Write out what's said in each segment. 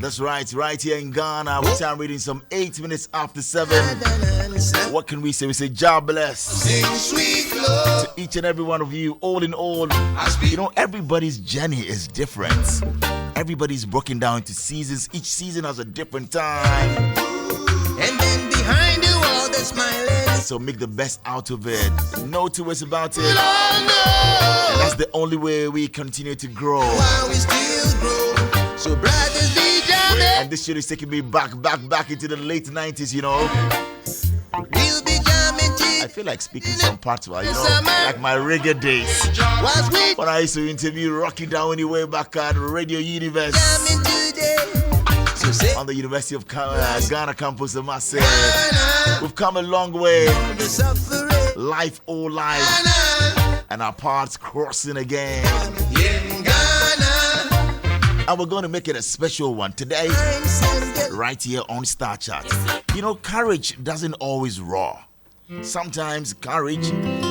That's right here in Ghana. We're time reading some 8 minutes after 7. What can we say? We say, God bless to each and every one of you. All in all, you know, everybody's journey is different. Everybody's broken down into seasons. Each season has a different time. And then behind the wall, they're smiling. So make the best out of it. No two ways about it. Long no. And that's the only way we continue to grow. While we still grow. So brothers be jamming. And this shit is taking me back into the late 90s, you know. We'll be jamming till I feel like speaking some parts, you know, like my reggae days. was we When I used to interview Rocky Dawuni way back at Radio Universe jamming today. So say on the University of Ghana campus of Marseille. We've come a long way. the suffering. Life, all life. And our paths crossing again. In Ghana, And we're going to make it a special one today, I'm sending. right here on Star Chat. You know, courage doesn't always roar. Sometimes courage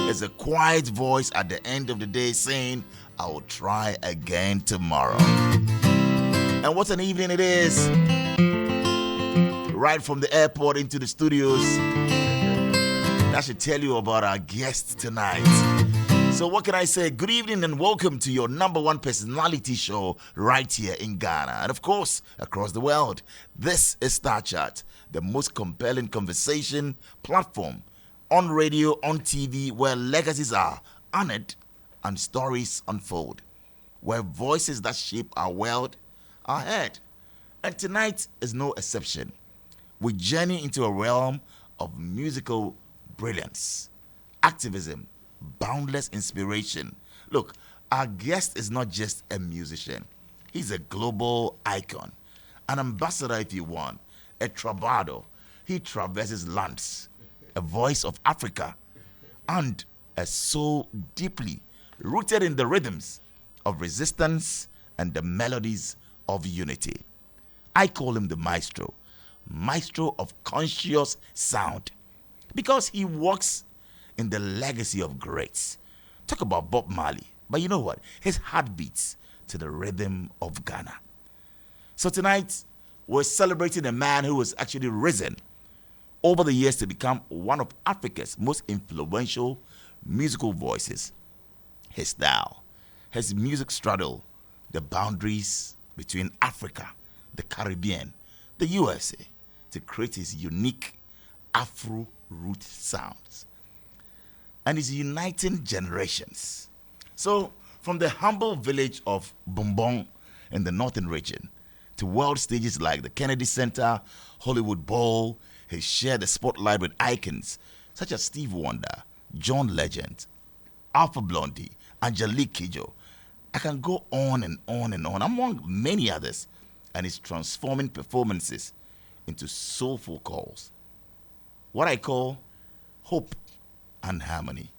is a quiet voice at the end of the day saying, I will try again tomorrow. And what an evening it is. Right from the airport into the studios. That should tell you about our guests tonight. So what can I say? Good evening and welcome to your number one personality show right here in Ghana. And of course, across the world. This is Star Chat, the most compelling conversation platform on radio, on TV, where legacies are honored and stories unfold. Where voices that shape our world are heard. And tonight is no exception. We journey into a realm of musical brilliance, activism, boundless inspiration. Look, our guest is not just a musician. He's a global icon, an ambassador if you want, a troubadour. He traverses lands, a voice of Africa, and a soul deeply rooted in the rhythms of resistance and the melodies of unity. I call him the maestro of conscious sound, because he walks in the legacy of greats. Talk about Bob Marley, but you know what? His heart beats to the rhythm of Ghana. So tonight, we're celebrating a man who has actually risen over the years to become one of Africa's most influential musical voices. His style, his music straddle the boundaries between Africa, the Caribbean, the USA, to create his unique Afro root sounds. And is uniting generations. So, from the humble village of Bombong in the northern region to world stages like the Kennedy Center, Hollywood Bowl, he shared the spotlight with icons such as Steve Wonder, John Legend, Alpha Blondy, Angelique Kidjo. I can go on and on and on, among many others, and is transforming performances into soulful calls. What I call hope and harmony.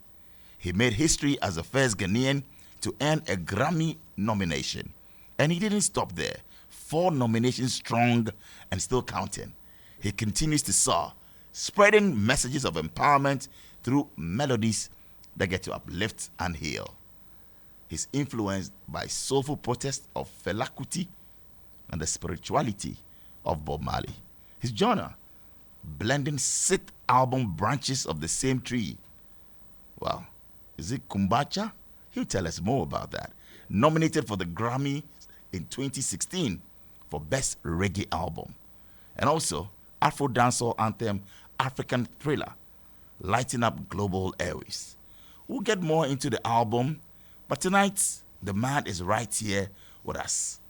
He made history as the first Ghanaian to earn a Grammy nomination. And he didn't stop there. 4 nominations strong and still counting. He continues to soar, spreading messages of empowerment through melodies that get to uplift and heal. He's influenced by soulful protest of Fela Kuti and the spirituality of Bob Marley. His genre, blending 6 album branches of the same tree. Well, is it Kumbacha? He'll tell us more about that. Nominated for the Grammy in 2016 for Best Reggae Album. And also, Afro dancehall anthem, African Thriller, lighting up global airways. We'll get more into the album, but tonight, the man is right here with us.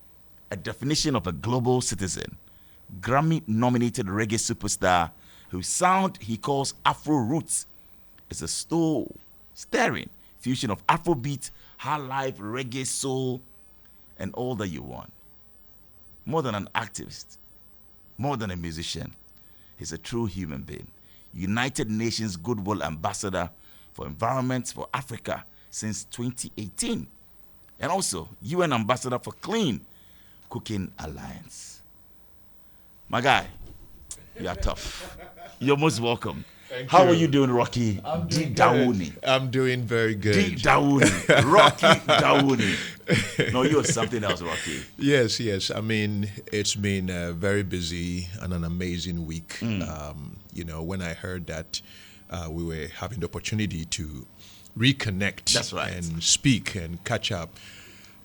A definition of a global citizen, Grammy-nominated reggae superstar whose sound he calls Afro Roots is a stirring fusion of Afrobeat, high life, reggae, soul, and all that you want. More than an activist, more than a musician, he's a true human being. United Nations Goodwill Ambassador for Environment for Africa since 2018. And also UN Ambassador for Clean Cooking Alliance. My guy, you are tough. You're most welcome. How are you doing, Rocky? I'm doing Dawuni. I'm doing very good. Dawuni. Rocky Dawuni. No, you're something else, Rocky. Yes. I mean, it's been very busy and an amazing week. When I heard that we were having the opportunity to reconnect That's right. and speak and catch up.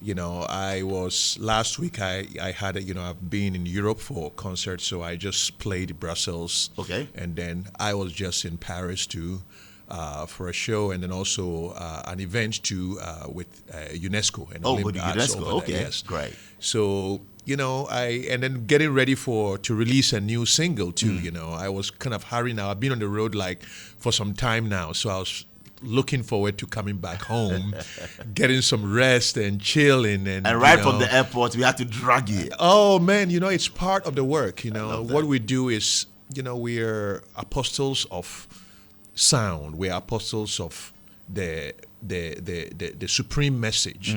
I was last week. I had I've been in Europe for concerts, so I just played Brussels. Okay. And then I was just in Paris too for a show, and then also an event too with UNESCO and With Arts UNESCO. over Okay. there. Yes. Great. So and then getting ready to release a new single too. I was kind of hurrying now. I've been on the road for some time now, so I was looking forward to coming back home, getting some rest and chilling. And right from the airport, we had to drag you. Oh, man, it's part of the work. What we do is, we are apostles of sound. We are apostles of the supreme message.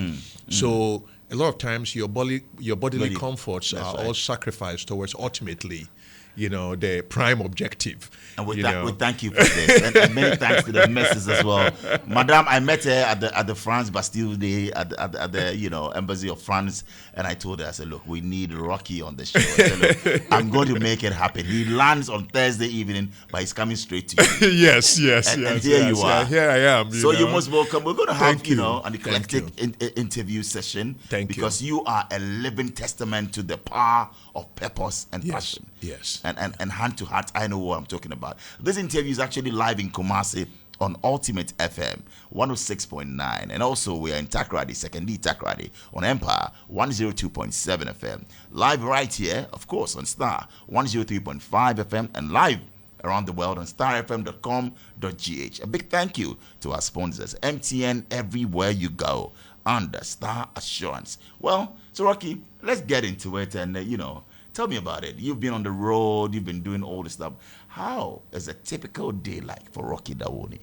So a lot of times your bodily comforts are all sacrificed towards ultimately the prime objective. And we thank you for this. And many thanks to the missus as well. Madame, I met her at the France Bastille Day at the Embassy of France, and I told her, I said, look, we need Rocky on the show. I said, look, I'm going to make it happen. He lands on Thursday evening, but he's coming straight to you. Yes. And here you are. Here I am. You're most welcome. We're going to have, an eclectic Thank interview session. Because you are a living testament to the power of purpose and passion. Yes. And hand to heart, I know what I'm talking about. This interview is actually live in Kumasi on Ultimate FM 106.9, and also we are in Takrady, Second D Takrady on Empire 102.7 FM. Live right here, of course, on Starr 103.5 FM, and live around the world on starfm.com.gh. A big thank you to our sponsors, MTN everywhere you go, and Starr Assurance. Well, so Rocky, let's get into it, and tell me about it. You've been on the road. You've been doing all this stuff. How is a typical day like for Rocky Dawuni?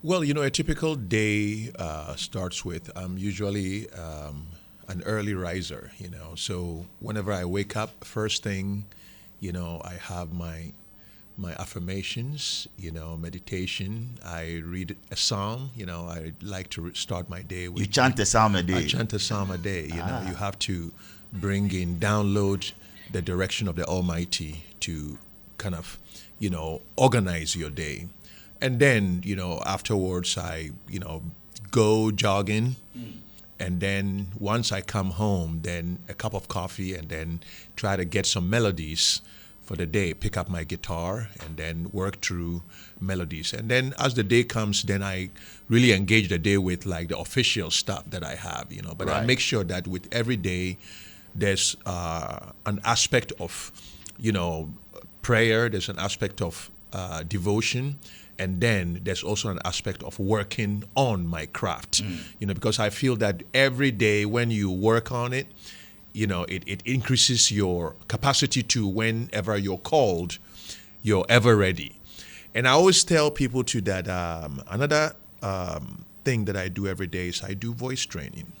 Well, a typical day starts with I'm usually an early riser, So whenever I wake up, first thing, I have my affirmations, meditation. I read a psalm. I like to start my day with. You chant a psalm a day. I chant a psalm a day. You have to download the direction of the Almighty to kind of, organize your day. And then, afterwards I, go jogging. And then once I come home, then a cup of coffee, and then try to get some melodies for the day, pick up my guitar and then work through melodies. And then as the day comes, then I really engage the day with like the official stuff that I have, But I make sure that with every day, there's an aspect of, prayer, there's an aspect of devotion, and then there's also an aspect of working on my craft, because I feel that every day when you work on it, it increases your capacity to, whenever you're called, you're ever ready. And I always tell people too that another thing that I do every day is I do voice training.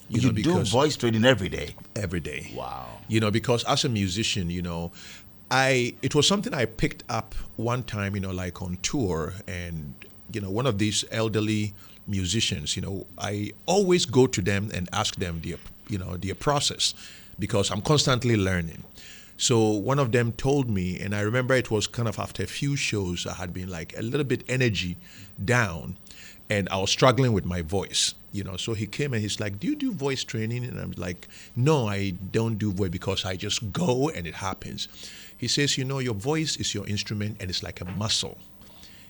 You do voice training every day? Every day. Wow. Because as a musician, it was something I picked up one time, like on tour, and, one of these elderly musicians, I always go to them and ask them their process, because I'm constantly learning. So one of them told me, and I remember it was kind of after a few shows, I had been like a little bit energy down, and I was struggling with my voice, So he came and he's like, "Do you do voice training?" And I'm like, "No, I don't do voice, because I just go and it happens." He says, "Your voice is your instrument, and it's like a muscle.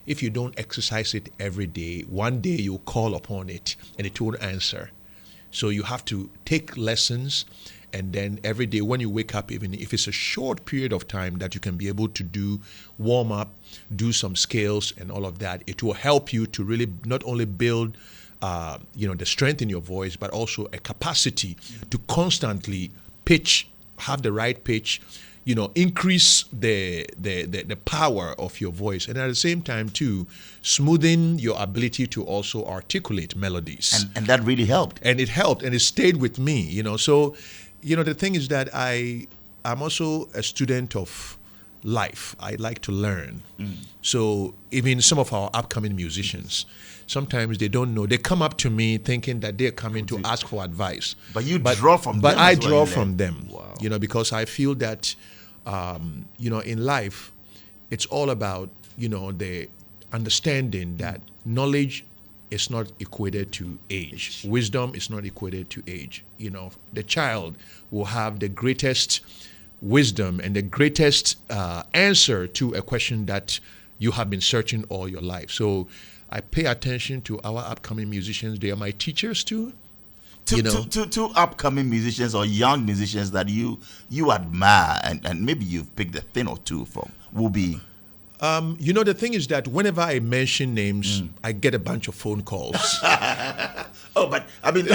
If you don't exercise it every day, one day you'll call upon it and it won't answer. So you have to take lessons, and then every day when you wake up, even if it's a short period of time that you can be able to do warm up, do some scales and all of that, it will help you to really not only build the strength in your voice, but also a capacity to constantly pitch, have the right pitch, increase the power of your voice, and at the same time too, smoothing your ability to also articulate melodies." And that really helped. And it helped, and it stayed with me, So, the thing is that I'm also a student of, life. I like to learn. So even some of our upcoming musicians, sometimes they don't know. They come up to me thinking that they're coming to ask for advice. But you draw from them. But I as well, draw you from learn. them. Wow. Because I feel that, in life, it's all about, the understanding that knowledge is not equated to age. Wisdom is not equated to age. The child will have the greatest wisdom and the greatest answer to a question that you have been searching all your life. So I pay attention to our upcoming musicians. They are my teachers too. Two upcoming musicians or young musicians that you admire and maybe you've picked a thing or two from will be. The thing is that whenever I mention names, I get a bunch of phone calls. Oh, but I mean,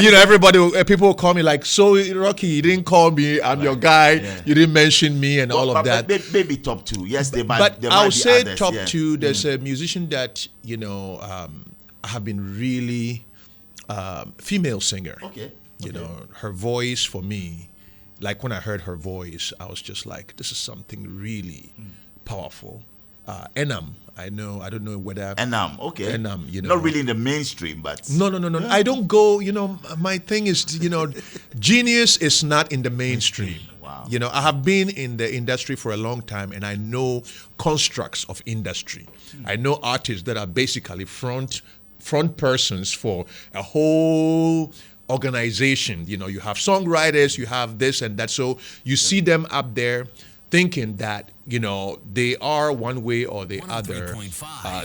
people will call me like, so Rocky, you didn't call me, I'm your guy, you didn't mention me and all of that. Maybe top two. Yes, they might. But there I'll might be say others, top yeah. two. There's a musician that, have been really female singer. Okay. Her voice for me, like when I heard her voice, I was just like, this is something really powerful. Enam, I don't know whether Enam, okay. Enam, not really in the mainstream, but no. I don't go. My thing is, genius is not in the mainstream. Wow. I have been in the industry for a long time, and I know constructs of industry. I know artists that are basically front persons for a whole organization. You have songwriters, you have this and that. So you see them up there thinking that, they are one way or the other.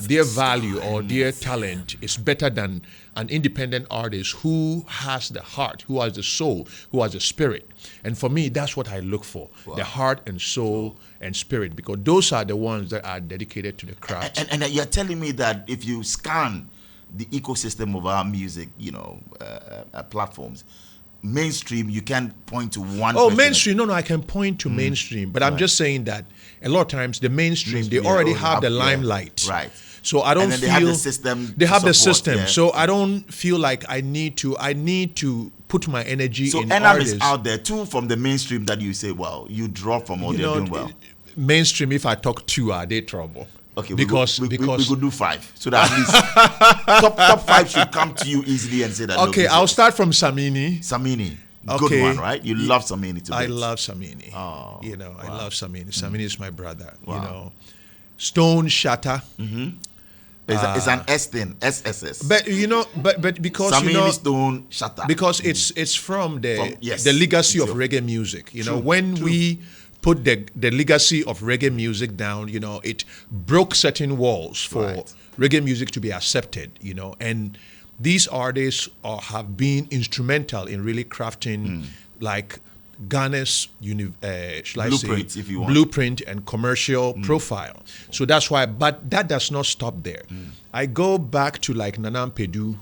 Their value or their talent is better than an independent artist who has the heart, who has the soul, who has the spirit. And for me, that's what I look for, the heart and soul and spirit, because those are the ones that are dedicated to the craft. And you're telling me that if you scan the ecosystem of our music, platforms, mainstream, you can't point to one. Oh, mainstream. No, I can point to mainstream, but I'm just saying that a lot of times the mainstream, they already have the limelight. Right. So I don't and then feel they have the system. They have the support, system. yeah. So I don't feel like I need to put my energy so in Enam artists. is out there too from the mainstream that you say, well, you draw from or they're doing well. Mainstream, if I talk two, are they trouble? Okay, because we could do 5, so that at least top 5 should come to you easily and say that. Okay, I'll start from Samini. Samini, Okay. good one, right? You love Samini too. I love Samini. Oh, I love Samini. Samini is my brother. Wow. Stone Shatter. It's an S thing, SSS. But but because Samini Stone Shatter. Because it's from the yes, legacy of it's reggae music. True, when we put the legacy of reggae music down, it broke certain walls for reggae music to be accepted, and these artists have been instrumental in really crafting like Ghana's Blueprint, if you want. blueprint and commercial profile. So that's why, but that does not stop there. I go back to like Nanam Pedu,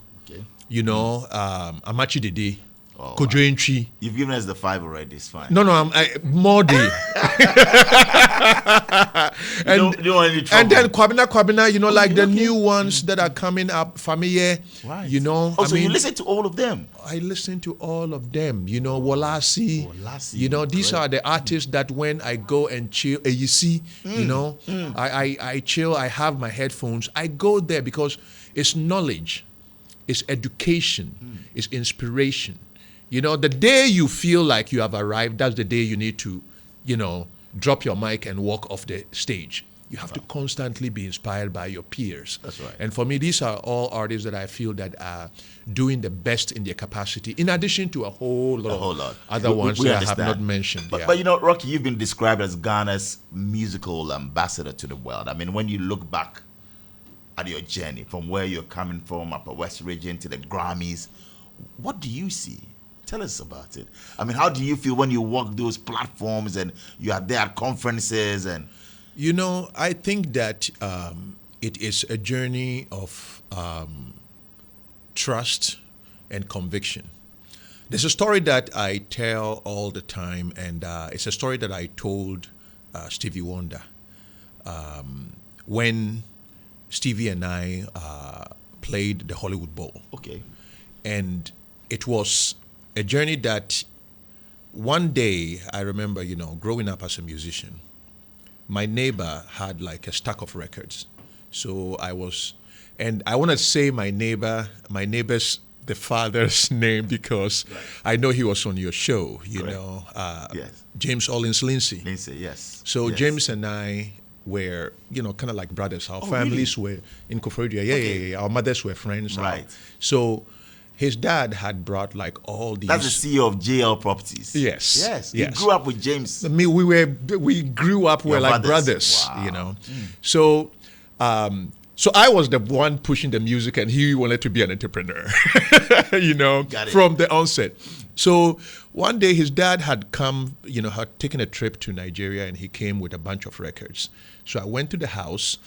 Amachi Dede, Kojo Entry. You've given us the 5 already. It's fine. No, more day. You don't want any trouble. And then Kwabena, like the new ones that are coming up, Familiar, Right. So you listen to all of them. I listen to all of them, Wolasi, these are the artists that when I go and chill, you see, I chill, I have my headphones, I go there because it's knowledge, it's education, it's inspiration. The day you feel like you have arrived, that's the day you need to, drop your mic and walk off the stage. You have to constantly be inspired by your peers. That's right. And for me, these are all artists that I feel that are doing the best in their capacity, in addition to a whole lot. Other ones we that I understand. have not mentioned. But Rocky, you've been described as Ghana's musical ambassador to the world. I mean, when you look back at your journey from where you're coming from, Upper West region to the Grammys, what do you see? Tell us about it. I mean, how do you feel when you walk those platforms and you are there at conferences and... I think that it is a journey of trust and conviction. There's a story that I tell all the time, and it's a story that I told Stevie Wonder when Stevie and I played the Hollywood Bowl. Okay. And it was a journey that one day, I remember, growing up as a musician, my neighbor had like a stack of records. So and I want to say my neighbor's the father's name because I know he was on your show, you know. Yes. James Ollins Lindsay. Lindsay, yes. So Yes. James and I were, kind of like brothers. Our families were in Koforidua. Yeah. Our mothers were friends. Right. So his dad had brought like all these. That's the CEO of JL Properties. Yes. Yes. Yes. You grew up with James. I mean, we grew up, we're Your like brothers. brothers, Wow. So, so I was the one pushing the music, and he wanted to be an entrepreneur, Got it. from the onset. So one day his dad had come, had taken a trip to Nigeria, and he came with a bunch of records. So I went to the house,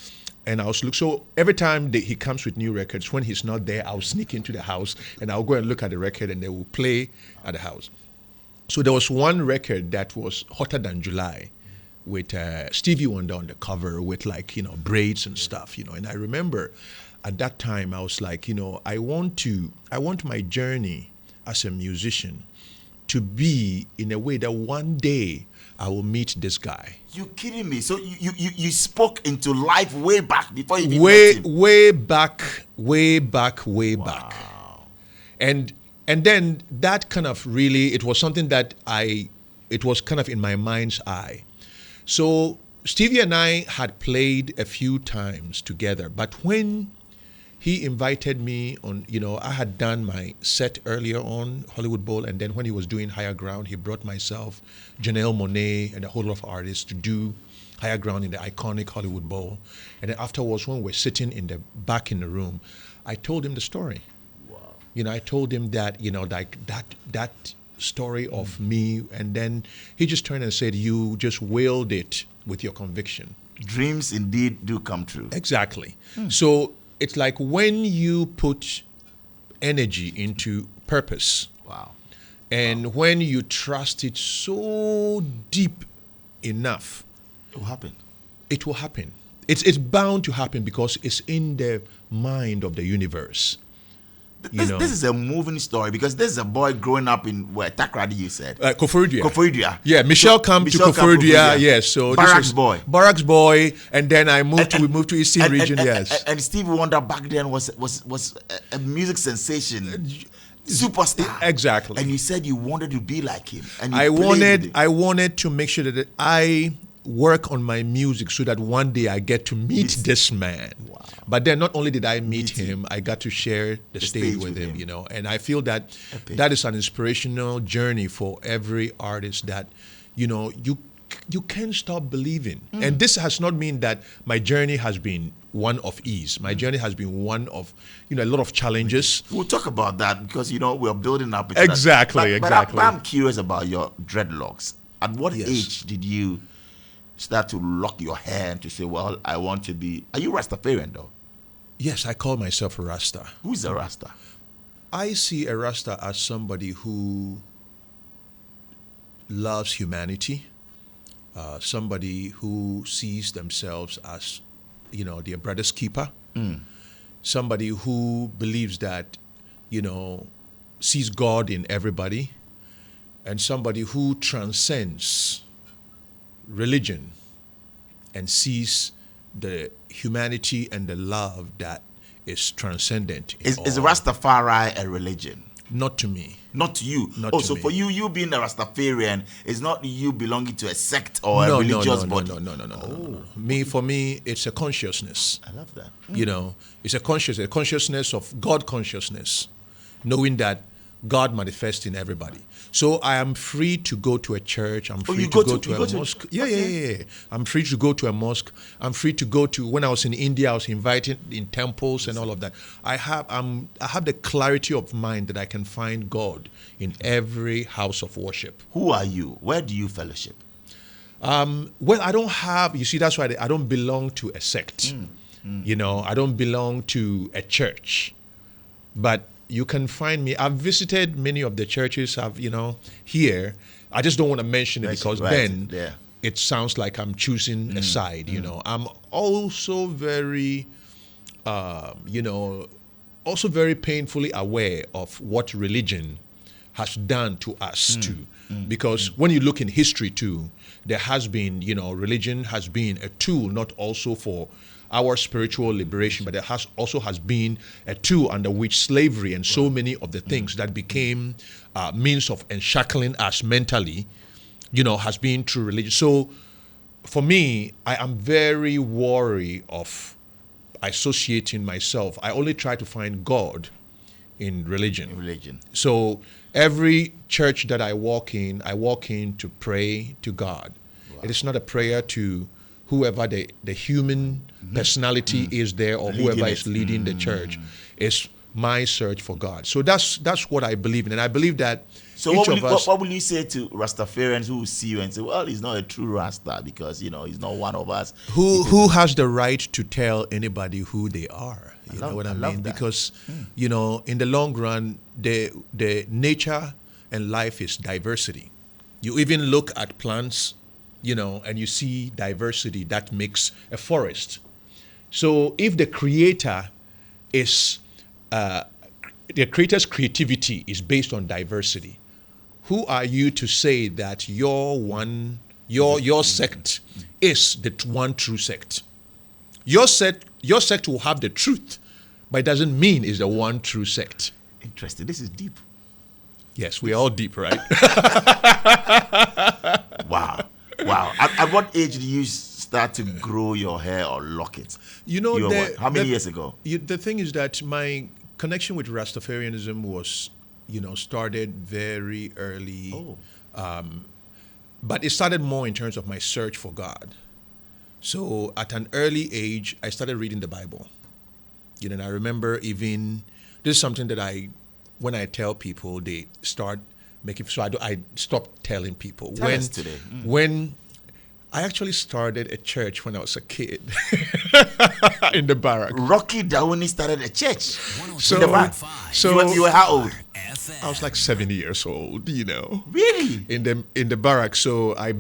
and I was so every time he comes with new records, when he's not there, I'll sneak into the house, and I'll go and look at the record, and they will play at the house. So there was one record that was Hotter Than July, with Stevie Wonder on the cover with braids and stuff, and I remember at that time I was like, I want my journey as a musician to be in a way that one day I will meet this guy. You kidding me? So you spoke into life way back before you even met him. way back. And then that kind of really, it was something that it was kind of in my mind's eye. So Stevie and I had played a few times together, but when he invited me on, I had done my set earlier on Hollywood Bowl, and then when he was doing Higher Ground, he brought myself, Janelle Monáe, and a whole lot of artists to do Higher Ground in the iconic Hollywood Bowl. And then afterwards, when we're sitting back in the room, I told him the story. Wow. I told him that, like that story of me, and then he just turned and said, you just willed it with your conviction. Dreams indeed do come true. Exactly. So it's like when you put energy into purpose, and when you trust it so deep enough, it will happen. It will happen. It's bound to happen because it's in the mind of the universe. This is a moving story because this is a boy growing up in where Takrady, you said. Koforidua. Yeah, Michelle came to Koforidua. Yes, so Barracks boy. Barracks boy, and then we moved to Eastern region. Yes, and Stevie Wonder back then was a music sensation, superstar. Exactly. And you said you wanted to be like him. And I wanted to make sure that I work on my music so that one day I get to meet this man. Wow. But then not only did I meet him, I got to share the stage with him, and I feel that that is an inspirational journey for every artist that, you can't stop believing. And this has not mean that my journey has been one of ease. My journey has been one of, a lot of challenges. We'll talk about that because, we're building up. Exactly. But I'm curious about your dreadlocks. At what age did you start to lock your hair and to say, well, I want to be... Are you Rastafarian, though? Yes, I call myself a Rasta. Who's a Rasta? I see a Rasta as somebody who loves humanity, somebody who sees themselves as, their brother's keeper, somebody who believes that, sees God in everybody, and somebody who transcends religion and sees the humanity and the love that is transcendent. Is Rastafari a religion? Not to me. Not to you. So for you being a Rastafarian is not you belonging to a sect or a religious body. No. For me, it's a consciousness. I love that. It's a consciousness of God consciousness, knowing that God manifests in everybody. So I am free to go to a church. I'm free to go to a mosque. Yeah. I'm free to go to a mosque. I'm free to go to, when I was in India, I was invited in temples and all of that. I have the clarity of mind that I can find God in every house of worship. Who are you? Where do you fellowship? Well, I don't have, you see, that's why I don't belong to a sect. I don't belong to a church. But you can find me. I've visited many of the churches here. I just don't want to mention it because then it sounds like I'm choosing a side, I'm also very, also very painfully aware of what religion has done to us too. Because when you look in history too, there has been, religion has been a tool not also for our spiritual liberation, but there also has been a tool under which slavery and so many of the things that became means of enshackling us mentally, has been through religion. So for me, I am very wary of associating myself. I only try to find God in religion. So every church that I walk in to pray to God. Wow. It is not a prayer to whoever the human personality is there, or whoever is leading the church. It's my search for God. So that's what I believe in. And I believe that what will you say to Rastafarians who see you and say, well, he's not a true Rasta because, he's not one of us? Who has the right to tell anybody who they are? You know what I mean? That. Because, in the long run, the nature and life is diversity. You even look at plants, and you see diversity that makes a forest. So if the creator is, the creator's creativity is based on diversity, who are you to say that your sect is the one true sect? Your sect will have the truth, but it doesn't mean it's the one true sect. Interesting. This is deep. Yes, we're all deep, right? Wow. At what age did you start to grow your hair or lock it? How many years ago? The thing is that my connection with Rastafarianism was, started very early. But it started more in terms of my search for God. So at an early age, I started reading the Bible. And I remember this is something that when I tell people, they start making, so I stopped telling people. Tell us today. When I actually started a church when I was a kid in the barrack. Rocky Dawuni started a church in the barrack. So you were how old? I was like 7 years old, Really? In the barrack. So I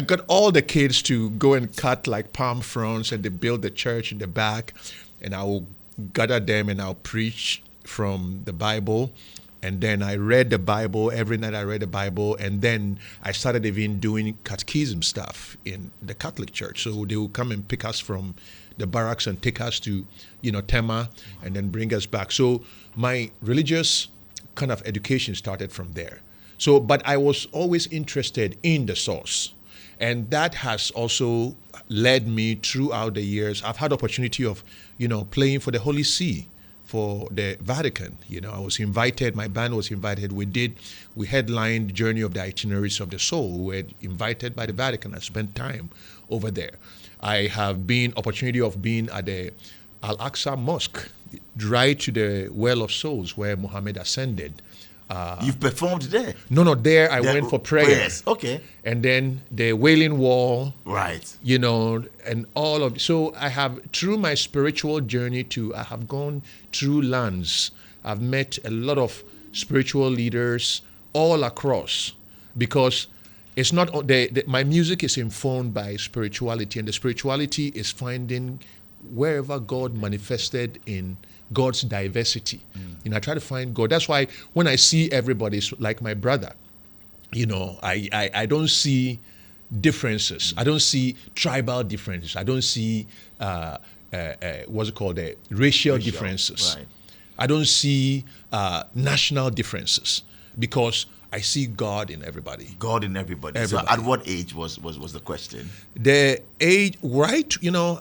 got all the kids to go and cut like palm fronds, and they build the church in the back, and I will gather them and I'll preach from the Bible. And then I read the Bible. Every night I read the Bible. And then I started even doing catechism stuff in the Catholic Church. So they will come and pick us from the barracks and take us to, Tema, and then bring us back. So my religious kind of education started from there. So, but I was always interested in the source. And that has also led me throughout the years. I've had opportunity of, playing for the Holy See, for the Vatican. I was invited, my band was invited. We headlined Journey of the Itineraries of the Soul. We were invited by the Vatican. I spent time over there. I have been opportunity of being at the Al-Aqsa Mosque, right to the Well of Souls where Muhammad ascended. You've performed there? No, there I went for prayers. Okay. And then the Wailing Wall. Right. And all of, so I have, through my spiritual journey too, I have gone through lands. I've met a lot of spiritual leaders all across, because it's not, my music is informed by spirituality, and the spirituality is finding wherever God manifested in God's diversity. I try to find God. That's why when I see everybody like my brother, I don't see differences. I don't see tribal differences. I don't see what's it called, racial differences. Right. I don't see national differences, because I see God in everybody. God in everybody. So at what age was the question? The age, right?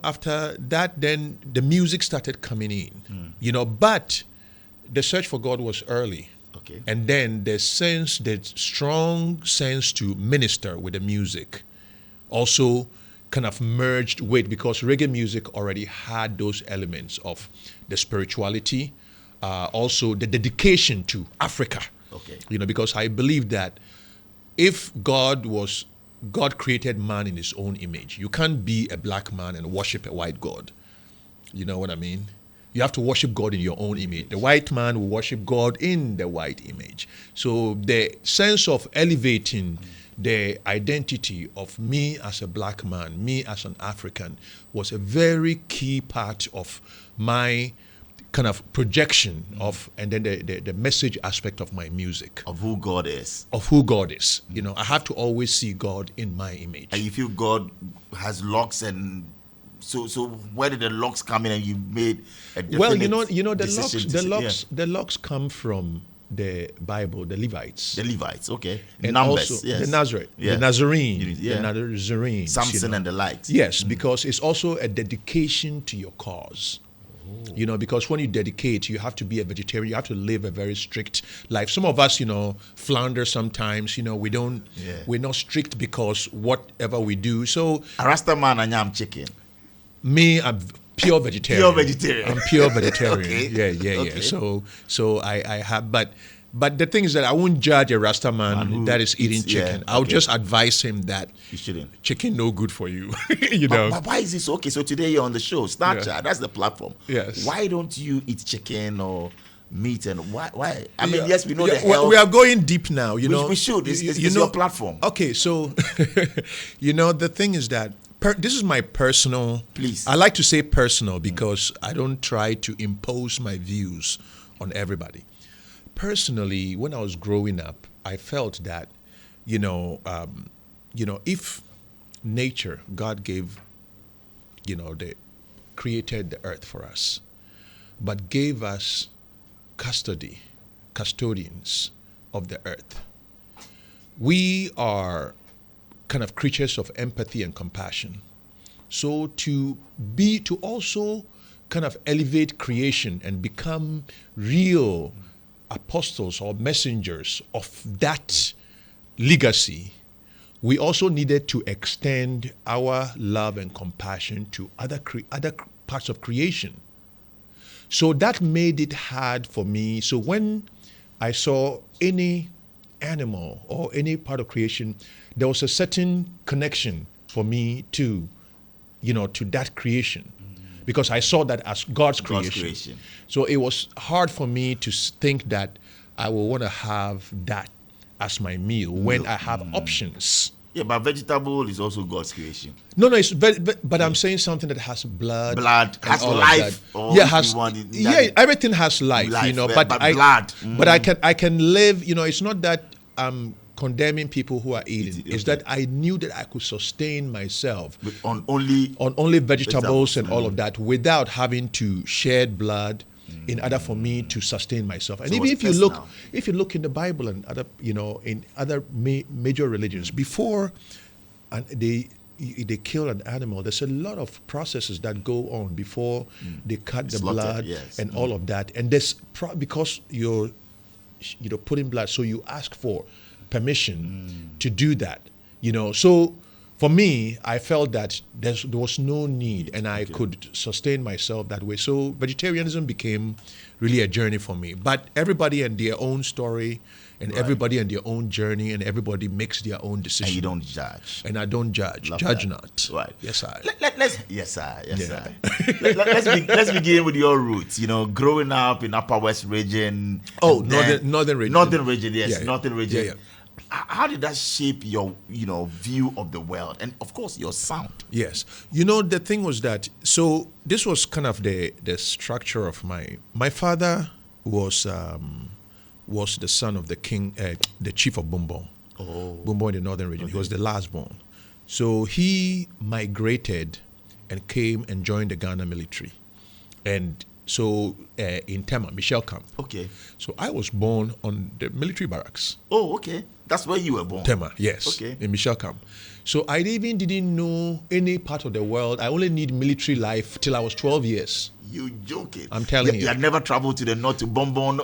After that, then the music started coming in. But the search for God was early. Okay. And then the strong sense to minister with the music also kind of merged with, because reggae music already had those elements of the spirituality, also the dedication to Africa. Okay. Because I believe that if God created man in his own image, you can't be a black man and worship a white God. You know what I mean? You have to worship God in your own image. The white man will worship God in the white image. So the sense of elevating the identity of me as a black man, me as an African, was a very key part of my kind of projection of, and then the message aspect of my music. Of who God is. Of who God is. You know, I have to always see God in my image. And you feel God has locks, and so where did the locks come in, and you made a definite Well, the locks come from the Bible, the Levites. The Levites, okay. And Numbers, also yes. the Nazareth, Yeah. the Nazarene, Yeah. the Nazarenes. Samson and the likes. Yes, because it's also a dedication to your cause. You know, because when you dedicate, you have to be a vegetarian. You have to live a very strict life. Some of us, flounder sometimes. We're not strict because whatever we do. So A Rasta man and yam chicken. me, I'm pure vegetarian. Pure vegetarian. I'm pure vegetarian. Okay. Yeah. Okay. So I have, but the thing is that I won't judge a Rasta man that is eating chicken. I'll just advise him that You shouldn't. chicken no good for you. But why is this okay? So today you're on the show, Snapchat, that's the platform. Yes. Why don't you eat chicken or meat, and why? I mean, yes, we know the well, health. we are going deep now. We should. It's your platform. Okay, so the thing is that this is my personal. Please. I like to say personal because I don't try to impose my views on everybody. Personally, when I was growing up, I felt that, if nature, God gave, created the earth for us, but gave us custodians of the earth. We are kind of creatures of empathy and compassion. So to also kind of elevate creation and become real apostles or messengers of that legacy, we also needed to extend our love and compassion to other parts of creation. So that made it hard for me. So when I saw any animal or any part of creation, there was a certain connection for me to that creation, because I saw that as God's creation. So it was hard for me to think that I will want to have that as my meal when I have options. Yeah, but vegetable is also God's creation. No, it's but I'm saying something that has blood Has all of life. that. Or Everything has life, but blood. But I can live. It's not that I'm condemning people who are eating. It's that I knew that I could sustain myself on only vegetables and all of that without having to shed blood in order for me to sustain myself. And So even it's if you look in the Bible and other in other major religions, before and they kill an animal, there's a lot of processes that go on before they cut the blood and all of that. And there's because you're putting blood, so you ask for permission to do that. So for me, I felt that there was no need, and I could sustain myself that way. So vegetarianism became really a journey for me. But everybody and their own story, and everybody and their own journey, and everybody makes their own decision. And you don't judge. And I don't judge. Love Judge that. not. Right. Yes, I. Let's begin with your roots. Growing up in Upper West region. Oh, Northern region. Northern region, yes. Yeah, yeah. Northern region. Yeah. How did that shape your, view of the world, and of course your sound? Yes, the thing was that, so this was kind of the structure of my father was the son of the king, the chief of Bumbong. Bumbong in the northern region. Okay. He was the last born, so he migrated and came and joined the Ghana military, and so in Tema, Michelle Camp. Okay. So I was born on the military barracks. Oh, okay. That's where you were born. Tema, yes. Okay. In Michelle Camp. So I even didn't know any part of the world. I only need military life till I was 12 years. You joking? I'm telling you. You had never traveled to the north to Bonbon.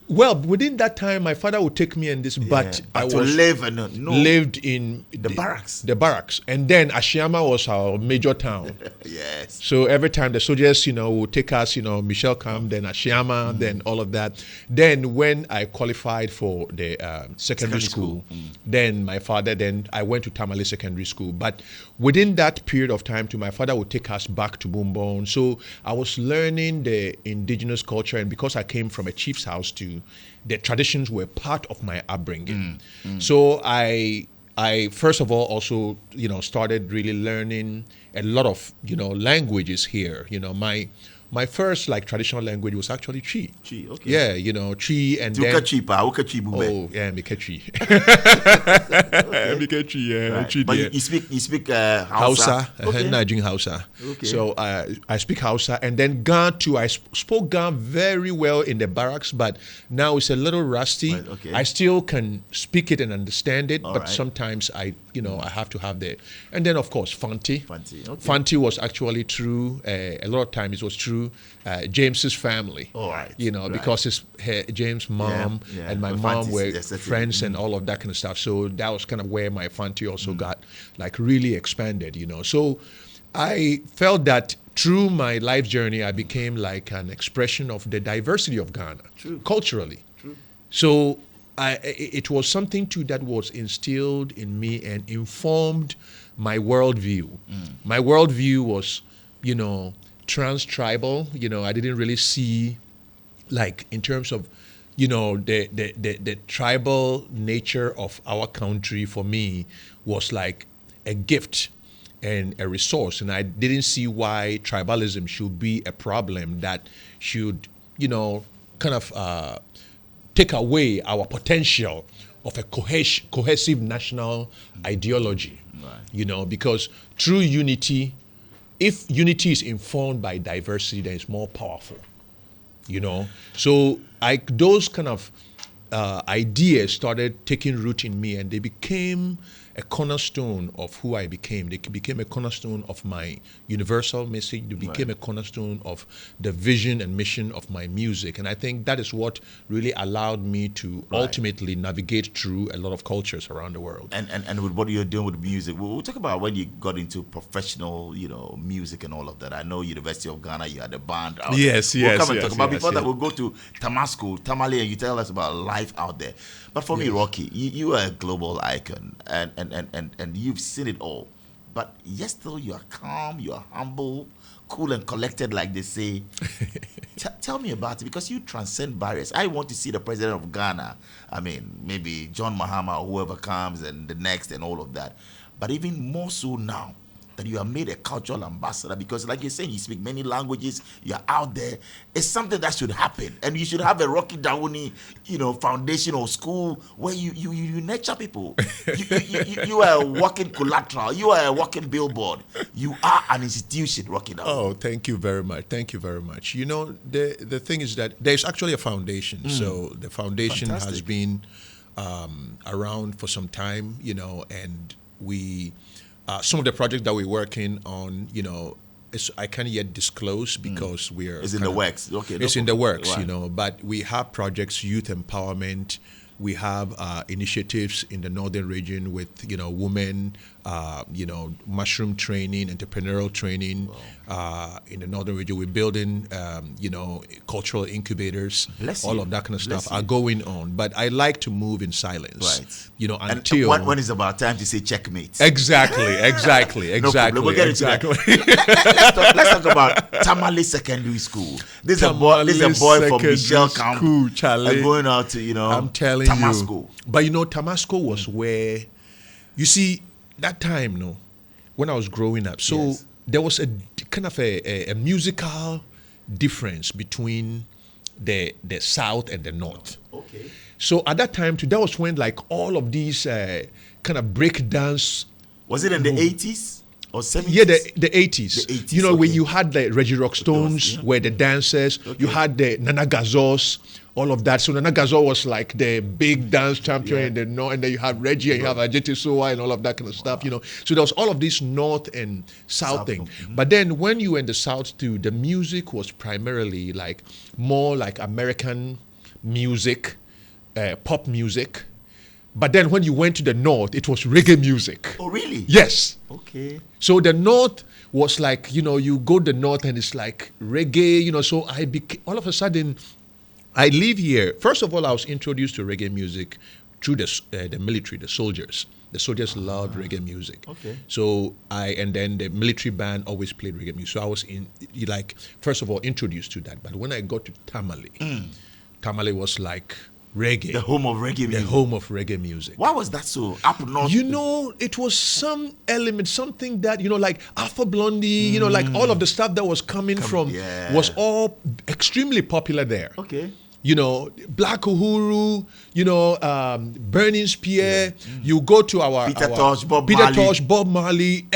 Well, within that time, my father would take me in this, but I lived in the barracks. The barracks, and then Ashiama was our major town. Yes. So every time the soldiers, would take us, Michelle Camp, then Ashiama, then all of that. Then when I qualified for the secondary school, then my father, then I went to Tamale Secondary School. But within that period of time, my father would take us back to Bumbong. So I was learning the indigenous culture, and because I came from a chief's house too, the traditions were part of my upbringing. So I first of all also started really learning a lot of languages here. my first like traditional language was actually Chi. Chi, okay. Yeah, you know, Chi, and then Mike Chi. Mike Chi, yeah, Right. Chi. But Yeah. you speak Hausa. Hausa, Najin Hausa. Okay. So I speak Hausa, and then Ga too. I spoke Ga very well in the barracks, but now it's a little rusty. Right, okay. I still can speak it and understand it, All but right. sometimes I have to have the. And then of course Fanti. Fanti, okay. Fanti was actually through. A lot of times it was through James's family. All right, You know, right. because James' mom yeah. and my The mom Fantis, were yes, that's it. friends and all of that kind of stuff. So that was kind of where my Fanti also got like really expanded, you know. So I felt that through my life journey, I became like an expression of the diversity of Ghana, culturally. So it was something too that was instilled in me and informed my worldview. My worldview was, you know, trans-tribal. You know, I didn't really see, like, in terms of, you know, the tribal nature of our country for me was like a gift and a resource. And I didn't see why tribalism should be a problem that should, you know, kind of take away our potential of a cohesive national ideology. Right. You know, because true unity, if unity is informed by diversity, then it's more powerful. You know, so those kind of ideas started taking root in me, and they became a cornerstone of who I became. They became a cornerstone of my universal message. They became a cornerstone of the vision and mission of my music. And I think that is what really allowed me to ultimately navigate through a lot of cultures around the world. And with what you're doing with music, we'll talk about when you got into professional, you know, music and all of that. I know University of Ghana, you had a band out there. Yes, We'll come and yes, talk about. yes, Before that, yes. we'll go to Tamale, and you tell us about life out there. But for me, Rocky, you are a global icon, and you've seen it all. But yet still, you are calm, you are humble, cool and collected, like they say. Tell me about it, because you transcend barriers. I want to see the president of Ghana. I mean, maybe John Mahama or whoever comes, and the next, and all of that. But even more so now, that you are made a cultural ambassador, because like you're saying, you speak many languages, you're out there. It's something that should happen, and you should have a Rocky Dawuni, you know, foundation or school where you nurture people. You are a walking collateral. You are a walking billboard. You are an institution, Rocky Dawuni. Oh, thank you very much. Thank you very much. You know, the thing is that there's actually a foundation. So the foundation has Fantastic. been around for some time, you know, and we some of the projects that we're working on, you know, I can't yet disclose because we're It's in the works. Okay, It's in the works, Right. you know, but we have projects, youth empowerment. We have initiatives in the northern region with, you know, women, you know, mushroom training, entrepreneurial training. In the northern region, we're building, you know, cultural incubators. Bless all you. of that kind of Bless stuff you. are going on. But I like to move in silence, Right. you know, And until when is about time to say checkmate? Exactly. No problem. We'll get into that. Let's talk about Tamale Secondary School. This is a boy from Secondary Michelle Camp School, Charlie. and going out to, you know, I'm telling Tamasco. you. But you know, Tamasco was where, you see, that time, no, when I was growing up, so Yes. there was a kind of a musical difference between the South and the North. Okay. So at that time, too, that was when like all of these kind of break dance. Was it in the 80s or 70s? Yeah, the 80s. The 80s, You know, when okay. you had the Reggie Rock Stones, yeah. were the dancers. You had the Nana Gazos, all of that. So Nana Gazo was like the big dance champion in the North, and then you have Reggie, and you have Ajiti Soa, and all of that kind of stuff, you know. So there was all of this North and South thing. But then when you were in the South too, the music was primarily like more like American music, pop music. But then when you went to the North, it was reggae music. Oh, really? Yes. Okay. So the North was like, you know, you go to the North and it's like reggae, you know. So all of a sudden, I live here. First of all, I was introduced to reggae music through the military, the soldiers. The soldiers loved reggae music. Okay. So and then the military band always played reggae music. So I was first of all, introduced to that. But when I got to Tamale, Tamale was like reggae. The home of reggae music. The home of reggae music. Why was that so? Up north. You know, it was some element, something that, you know, like Alpha Blondie, you know, like all of the stuff that was coming from was all extremely popular there. Okay. You know, Black Uhuru, you know, Burning Spear. You go to our Peter Tosh, Bob Marley.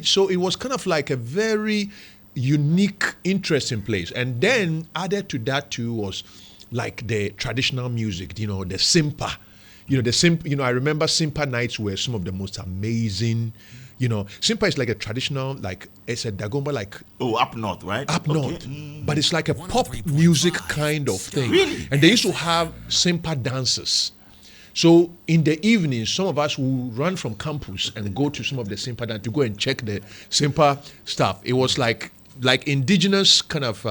So it was kind of like a very unique, interesting place. And then added to that too was like the traditional music, you know, the Simpa. You know, I remember Simpa nights were some of the most amazing. You know, Simpa is like a traditional, like it's a dagomba, like up north, right? Up north, but it's like a pop music kind of thing. Really? And they used to have Simpa dances. So in the evening, some of us will run from campus and go to some of the Simpa dance to go and check the Simpa stuff. It was like indigenous kind of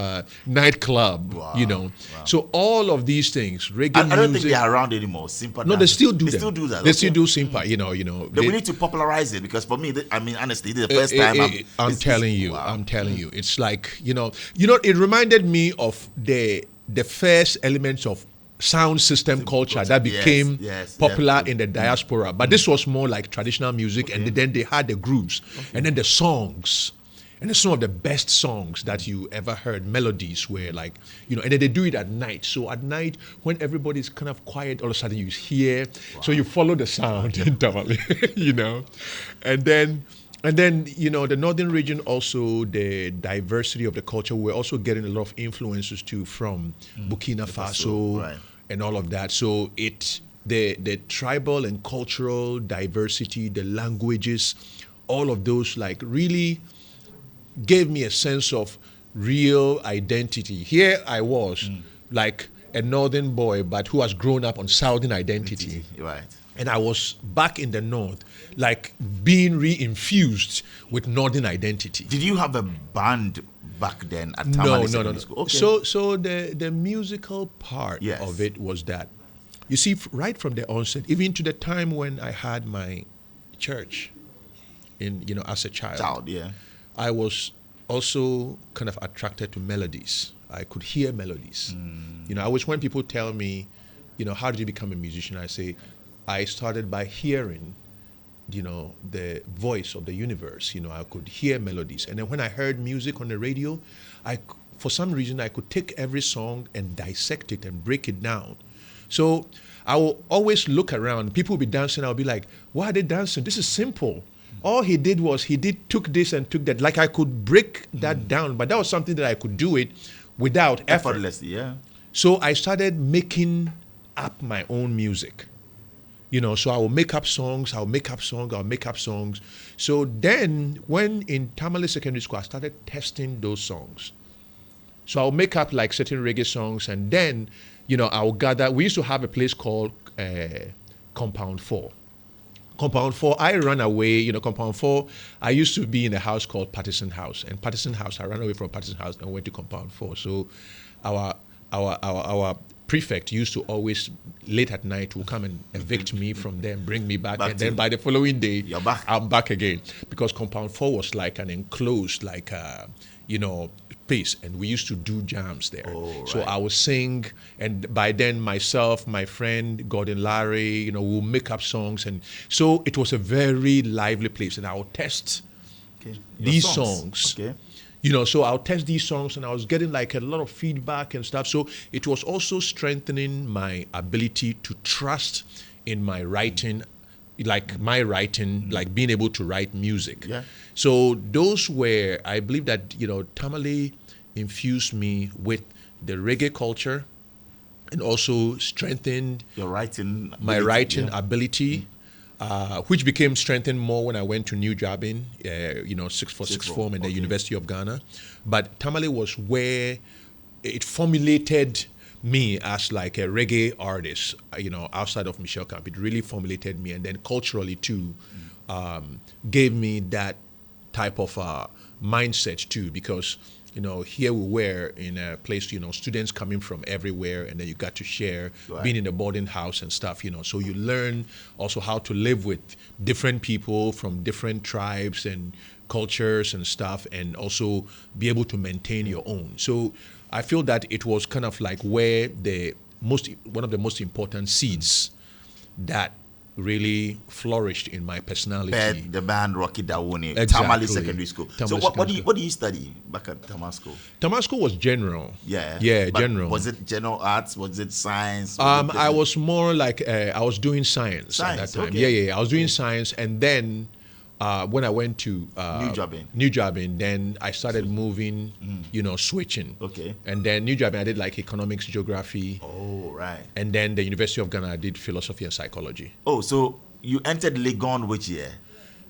nightclub, you know. Wow. So all of these things, reggae music. I don't think they are around anymore. Simpa. No, they still do. They still do that. They still do Simpa. You know. We need to popularize it because for me, I mean, honestly, this is the first time I'm telling you, it's like you know. It reminded me of the first elements of sound system culture that became popular in the diaspora. But this was more like traditional music, and then they had the grooves, and then the songs. And it's some of the best songs that you ever heard. Melodies were like, you know, and then they do it at night. So at night, when everybody's kind of quiet, all of a sudden you hear. Wow. So you follow the sound in Tamale, you know. And then, you know, the northern region also, the diversity of the culture, we're also getting a lot of influences too from Burkina Faso and all of that. So the tribal and cultural diversity, the languages, all of those like really gave me a sense of real identity. Here I was, like a northern boy, but who has grown up on southern identity. Right. And I was back in the north, like being re-infused with northern identity. Did you have a band back then at Tamale Secondary School? Okay. So the musical part of it was that, you see, right from the onset, even to the time when I had my church, as a child. I was also kind of attracted to melodies. I could hear melodies. You know, I wish when people tell me, you know, how did you become a musician? I say, I started by hearing, you know, the voice of the universe. You know, I could hear melodies. And then when I heard music on the radio, for some reason, I could take every song and dissect it and break it down. So I will always look around. People will be dancing. I'll be like, why are they dancing? This is simple. All he did was took this and took that. Like I could break that down, but that was something that I could do it without effort. Effortlessly, yeah. So I started making up my own music. You know, so I will make up songs. So then when in Tamale Secondary School, I started testing those songs. So I'll make up like certain reggae songs, and then, you know, I'll gather. We used to have a place called Compound 4. Compound 4, I ran away, you know, Compound 4, I used to be in a house called Patterson House. And Patterson House, I ran away from Patterson House and went to Compound 4. So our prefect used to always, late at night, will come and evict me from there and bring me back. And then by the following day, you're back. I'm back again. Because Compound 4 was like an enclosed, like, you know, space, and we used to do jams there. So I would sing, and by then myself, my friend Gordon Larry, you know, we'll make up songs, and so it was a very lively place. And I would test these songs. You know, so I'll test these songs, and I was getting like a lot of feedback and stuff. So it was also strengthening my ability to trust in my writing, like being able to write music. So those were, I believe that, you know, Tamale infused me with the reggae culture and also strengthened my writing ability, which became strengthened more when I went to New Jabin, you know, sixth form at the University of Ghana. But Tamale was where it formulated me as like a reggae artist, you know, outside of Michelle Camp. It really formulated me, and then culturally too, gave me that type of mindset too, because, you know, here we were in a place, you know, students coming from everywhere, and then you got to share, being in a boarding house and stuff, you know, so you learn also how to live with different people from different tribes and cultures and stuff, and also be able to maintain your own. So I feel that it was kind of like where the one of the most important seeds that really flourished in my personality. The band Rocky Dawuni, Exactly. Tamale Secondary School. So what do you study back at Tamale School? Tamale School was general. Yeah, but general. Was it general arts? Was it science? I was more like I was doing science at that time. Okay. Yeah. I was doing science, and then when I went to New Jobin, then I started moving, switching. Okay. And then New Jobin, I did like economics, geography. Oh, right. And then the University of Ghana, I did philosophy and psychology. Oh, so you entered Legon which year?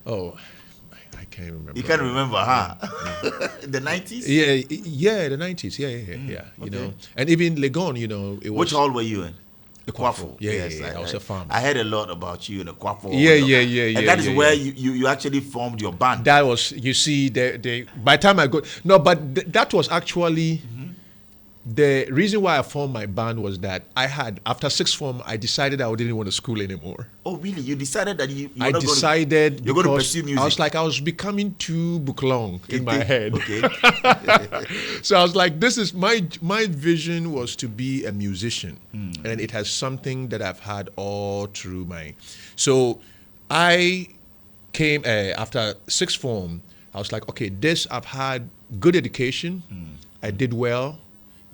Oh, I can't remember. You can't remember, huh? The 90s? Yeah, the 90s. Yeah. Okay. And even Legon, it was. Which hall were you in? The Kwafo. Yeah, I was a farmer. I heard a lot about you in the Kwafo. Yeah. And that is where you actually formed your band. That was, you see, by the time I got, no, but that was actually, the reason why I formed my band was that after sixth form, I decided I didn't want to school anymore. Oh, really? You decided that you're going to pursue music? I was becoming too bouclong in my head. Okay. So I was like, this is my vision was to be a musician. And it has something that I've had all through so I came after sixth form. I was like, okay, I've had good education. I did well.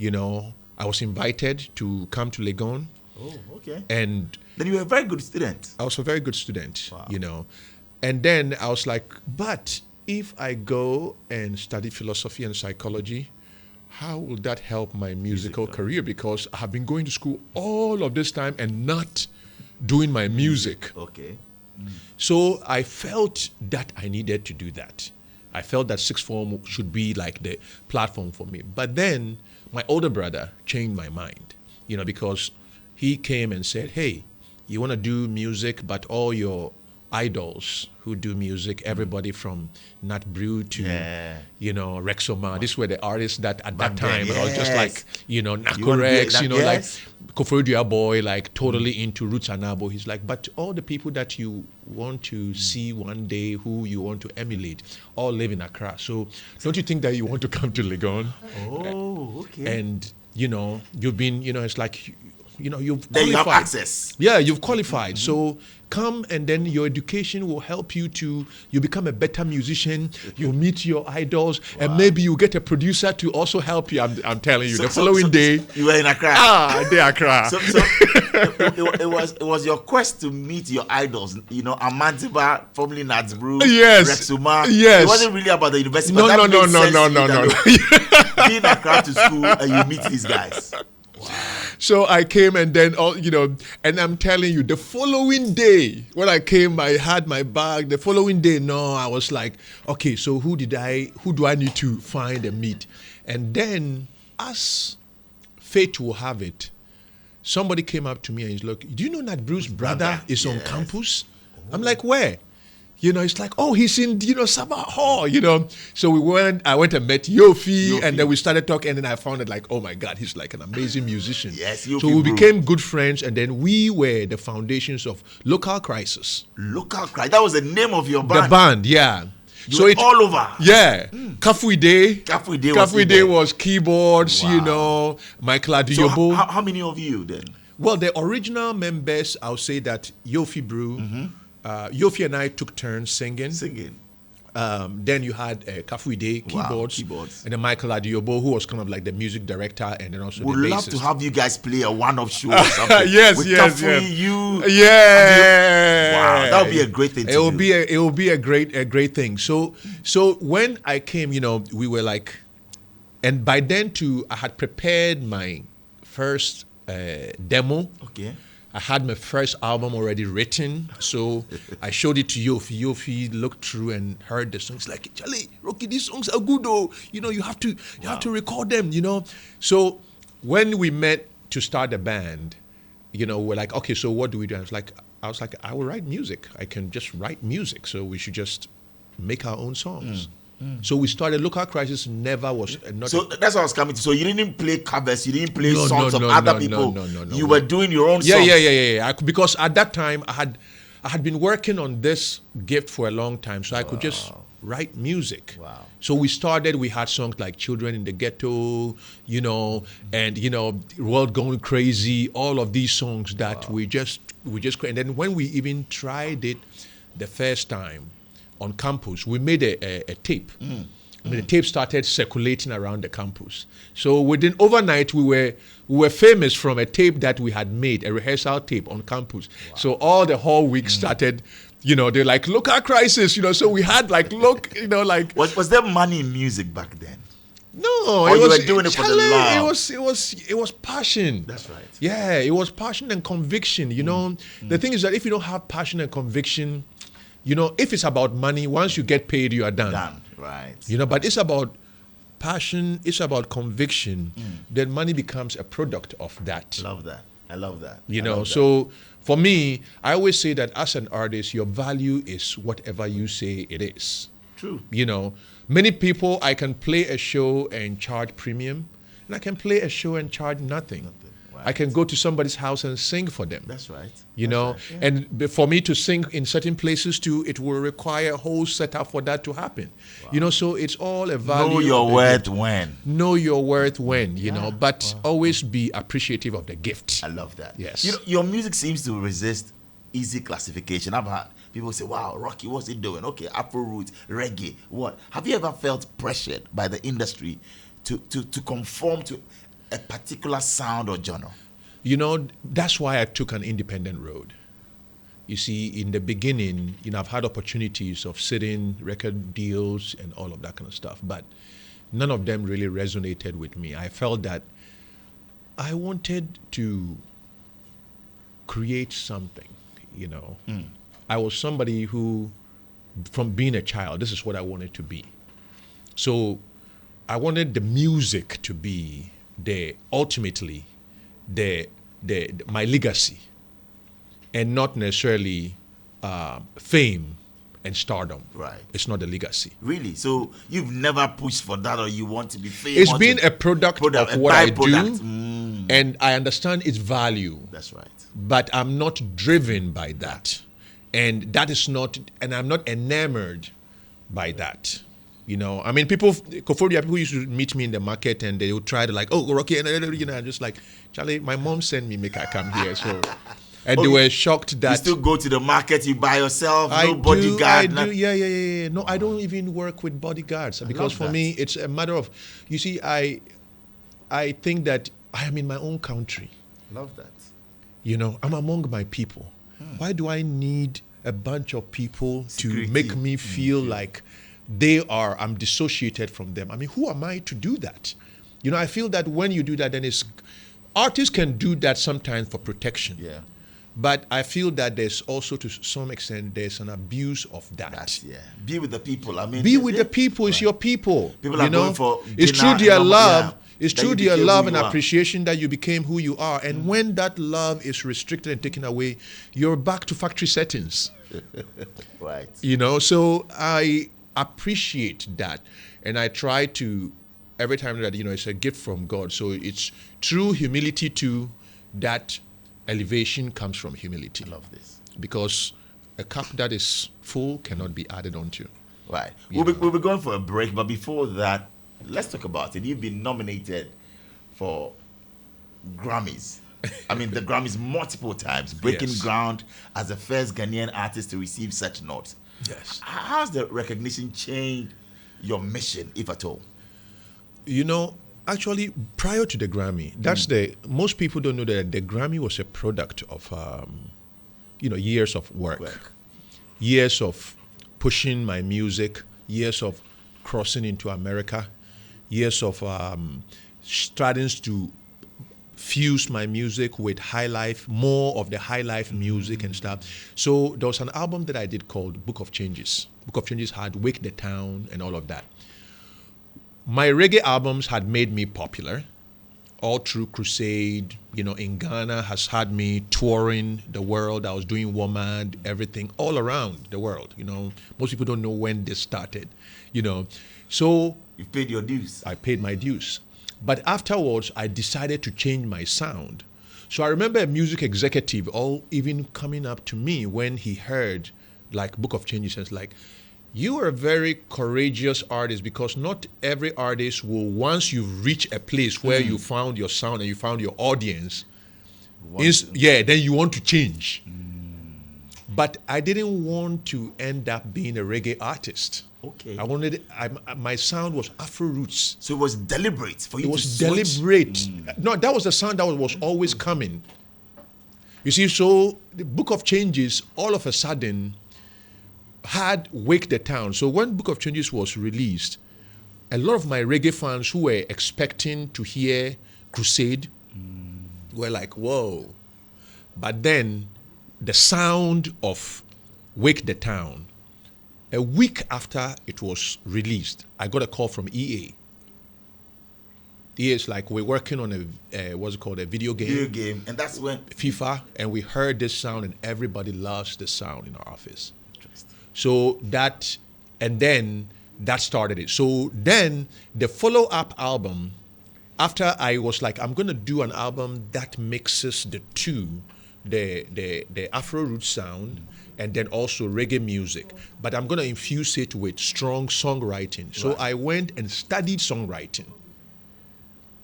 I was invited to come to Legon. Oh, okay. And then you were a very good student. I was a very good student, Wow. And then I was like, but if I go and study philosophy and psychology, how will that help my musical career? Because I have been going to school all of this time and not doing my music. Okay. So I felt that I needed to do that. I felt that sixth form should be like the platform for me. But then my older brother changed my mind, because he came and said, hey, you want to do music, but all your idols who do music, everybody from Nat Brew to, Rexoma, these were the artists that at that time, I was just like, Nako Rex, like Koforidua Boy, like totally into Roots Anabo. He's like, but all the people that you want to see one day, who you want to emulate, all live in Accra. So don't you think that you want to come to Legon? Oh, okay. And, you've been, it's like, you've qualified. Then you have access. Yeah, you've qualified. So come, and then your education will help you you become a better musician. You'll meet your idols, and maybe you get a producer to also help you. I'm telling you, the following day. You were in Accra. They Accra. So it was your quest to meet your idols, Amantiba, formerly Natsbrew, yes. Rexuma. Yes. It wasn't really about the university. No. Be in Accra to school and you meet these guys. So I came, and then and I'm telling you, the following day when I came, I had my bag. The following day, I was like, okay, so who do I need to find and meet? And then, as fate will have it, somebody came up to me and he's like, do you know that Bruce's brother is on campus? I'm like, where? It's like, oh, he's in, Sabah Hall, So I went and met Yofi, and then we started talking, and then I found it like, oh my God, he's like an amazing musician. Yes, Yofi. So we became good friends, and then we were the foundations of Local Crisis. Local Crisis, that was the name of your band. The band, yeah. So it's all over. Yeah. Kafui Day was keyboards, Wow. Michael Adiyobo. So how many of you then? Well, the original members, I'll say that Yofi Brew, Yofi and I took turns singing. Then you had Kafui Day, keyboards, and then Michael Adiyobo, who was kind of like the music director, and then also We'd the bassist. love to have you guys play a one-off show or something. Yes. Kafui, you. Yeah. Wow, that would be a great thing to do. It will be a great thing. So when I came, we were like, and by then too, I had prepared my first demo. Okay. I had my first album already written, so I showed it to Yofi. Yofi looked through and heard the songs. Like, Charlie, Rocky, these songs are good, though. You have to record them. So when we met to start the band, we're like, okay, so what do we do? I was like, I will write music. I can just write music. So we should just make our own songs. So we started. Local Crisis never was. So that's what I was coming to. So you didn't play covers. You didn't play songs of other people. No. You were doing your own songs. Yeah. Because at that time I had been working on this gift for a long time, so I could just write music. Wow. So we had songs like Children in the Ghetto, and, World Going Crazy, all of these songs that we just, and then when we even tried it the first time on campus, we made a tape. I mean, the tape started circulating around the campus. So within overnight, we were famous from a tape that we had made, a rehearsal tape on campus. Wow. So all the whole week started, they're like, local crisis, so we had Was there money in music back then? No, you were doing it for the love. It was passion. That's right. Yeah, it was passion and conviction. The thing is that if you don't have passion and conviction, if it's about money, once you get paid, you are done. Done, right. But it's about passion, it's about conviction. Then money becomes a product of that. I love that. So for me, I always say that as an artist, your value is whatever you say it is. True. Many people, I can play a show and charge premium, and I can play a show and charge nothing. Right. I can go to somebody's house and sing for them. That's right. Yeah. And for me to sing in certain places too, it will require a whole setup for that to happen. Wow. So it's all a value. Know your worth when. Know your worth when, but always be appreciative of the gift. I love that. Yes. Your music seems to resist easy classification. I've had people say, wow, Rocky, what's he doing? Okay, Afro roots, reggae, what? Have you ever felt pressured by the industry to conform to a particular sound or genre? That's why I took an independent road. You see, in the beginning, I've had opportunities of sitting, record deals, and all of that kind of stuff, but none of them really resonated with me. I felt that I wanted to create something, I was somebody who, from being a child, this is what I wanted to be. So I wanted the music to be ultimately my legacy, and not necessarily fame and stardom. Right. It's not a legacy. Really? So you've never pushed for that, or you want to be famous? It's been a product of what I do, and I understand its value. That's right. But I'm not driven by that. And that is not, and I'm not enamored by that. I mean, people used to meet me in the market and they would try to Rocky, I'm just like, Charlie, my mom sent me, make I come here. So, and they were shocked that. You still go to the market, you buy yourself, no bodyguard? I do, yeah. No, I don't even work with bodyguards because for me, it's a matter of, you see, I think that I am in my own country. Love that. I'm among my people. Why do I need a bunch of people to make me feel like I'm dissociated from them? I mean, who am I to do that? I feel that when you do that, then artists can do that sometimes for protection. Yeah. But I feel that there's also, to some extent, there's an abuse of that. Be with the people. I mean, be with the people. It's your people. People are going for it's through their love. Yeah. It's through their love and appreciation that you became who you are. And when that love is restricted and taken away, you're back to factory settings. Right. So I appreciate that. And I try to, every time that, it's a gift from God. So it's true humility too, that elevation comes from humility. I love this. Because a cup that is full cannot be added onto. Right. We'll be going for a break, but before that, let's talk about it. You've been nominated for Grammys. I mean, the Grammys multiple times, breaking ground as the first Ghanaian artist to receive such nods. Yes. How's the recognition changed your mission, if at all? Actually, prior to the Grammy, most people don't know that the Grammy was a product of, years of work, years of pushing my music, years of crossing into America, years of starting to fuse my music with high life, more of the high life music and stuff. So there was an album that I did called Book of Changes. Book of Changes had Wake the Town and all of that. My reggae albums had made me popular all through Crusade, in Ghana has had me touring the world. I was doing WOMAD, everything all around the world. Most people don't know when this started, So you paid your dues. I paid my dues. But afterwards, I decided to change my sound. So I remember a music executive even coming up to me when he heard Book of Changes and it's like, You are a very courageous artist because not every artist will, once you've reached a place where you found your sound and you found your audience, then you want to change. But I didn't want to end up being a reggae artist. Okay. My sound was Afro roots. So it was deliberate for you It to was switch? deliberate. No, that was the sound that was always coming. You see, so the Book of Changes all of a sudden had Wake the Town. So when Book of Changes was released, a lot of my reggae fans who were expecting to hear Crusade were like, whoa. But then the sound of Wake the Town, a week after it was released, I got a call from EA. EA is like, we're working on what's it called, a video game. And that's when FIFA, and we heard this sound and everybody loves the sound in our office. So that started it. So then the follow-up album, after I was like, I'm gonna do an album that mixes the two, the Afro root sound and then also reggae music, but I'm gonna infuse it with strong songwriting. So I went and studied songwriting.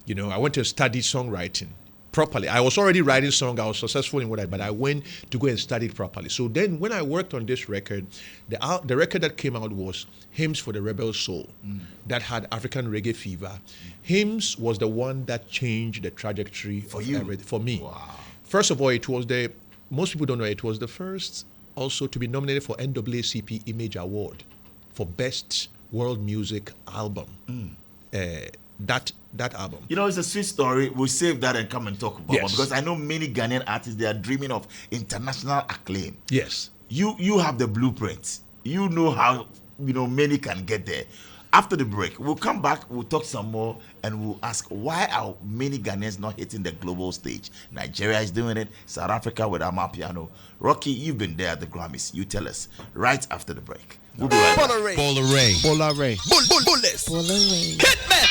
I went to study songwriting properly. I was already writing songs. I was successful in what but I went to go and study it properly. So then when I worked on this record, the record that came out was Hymns for the Rebel Soul, that had African reggae fever. Hymns was the one that changed the trajectory for me. Wow. First of all, most people don't know, it was the first also to be nominated for NAACP Image Award for Best World Music Album. That album. It's a sweet story. We'll save that and come and talk about it, because I know many Ghanaian artists, they are dreaming of international acclaim. Yes. You have the blueprint. You know how many can get there. After the break, we'll come back, we'll talk some more, and we'll ask, why are many Ghanaians not hitting the global stage? Nigeria is doing it, South Africa with Amapiano. Rocky, you've been there at the Grammys. You tell us right after the break. We'll be right back. Bola Ray. Bola Ray. Bola Ray. Bullets. Bola Ray. Hitman.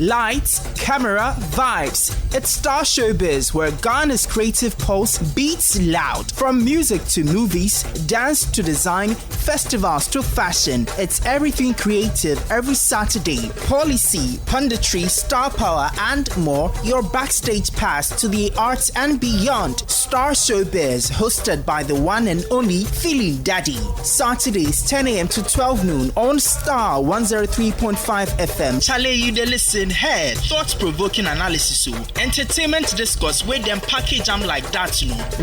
Lights, camera, vibes. It's Starr Showbiz, where Ghana's creative pulse beats loud. From music to movies, dance to design, festivals to fashion. It's everything creative every Saturday. Policy, punditry, star power, and more. Your backstage pass to the arts and beyond. Starr Showbiz, hosted by the one and only Philly Daddy. Saturdays, 10 a.m. to 12 noon on Starr 103.5 FM. Chale, you the listen. Head thought-provoking analysis, entertainment discourse where them package them like that,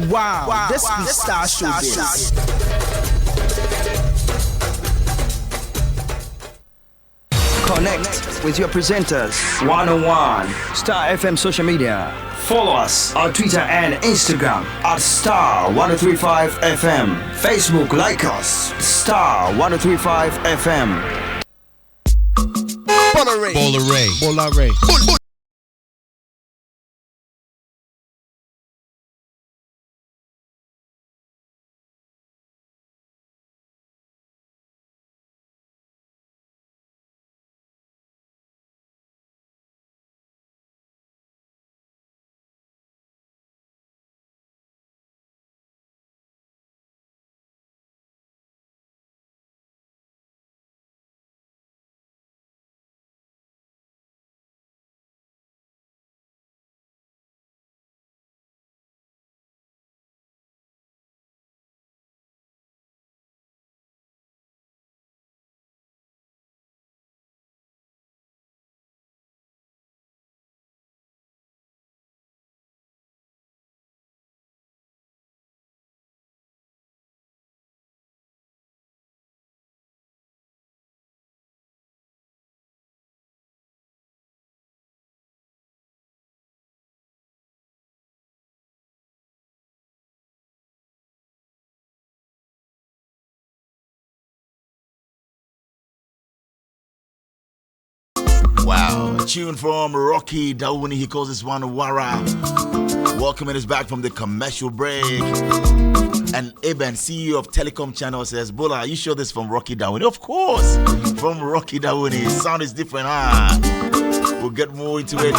Wow. This is Starr Showbiz. Connect with your presenters one-on-one. Starr FM social media. Follow us on Twitter and Instagram at Starr 1035 FM. Facebook, like us, Starr 1035 FM. Bola Ray. Bola Ray. Bola Ray. Wow. A tune from Rocky Dawuni. He calls this one Wara. Welcoming us back from the commercial break. And Eben, CEO of Telecom Channel, says, Bola, are you sure this is from Rocky Dawuni? Of course, from Rocky Dawuni. Sound is different, huh? We'll get more into it.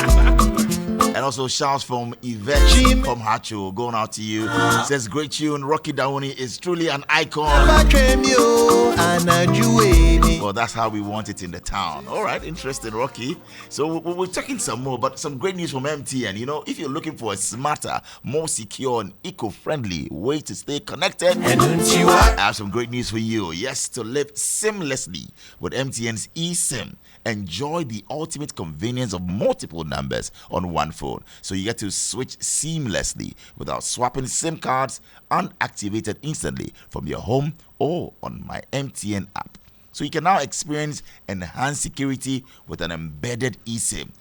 And also shouts from Yvette from Hacho going out to you. Says, great tune. Rocky Dawuni is truly an icon. Well, that's how we want it in the town. All right, interesting, Rocky. So we're talking some more, but some great news from MTN. You know, if you're looking for a smarter, more secure and eco-friendly way to stay connected, I have some great news for you. Yes, to live seamlessly with MTN's eSIM. Enjoy the ultimate convenience of multiple numbers on one phone. So you get to switch seamlessly without swapping SIM cards and activate it instantly from your home or on my MTN app. So you can now experience enhanced security with an embedded eSIM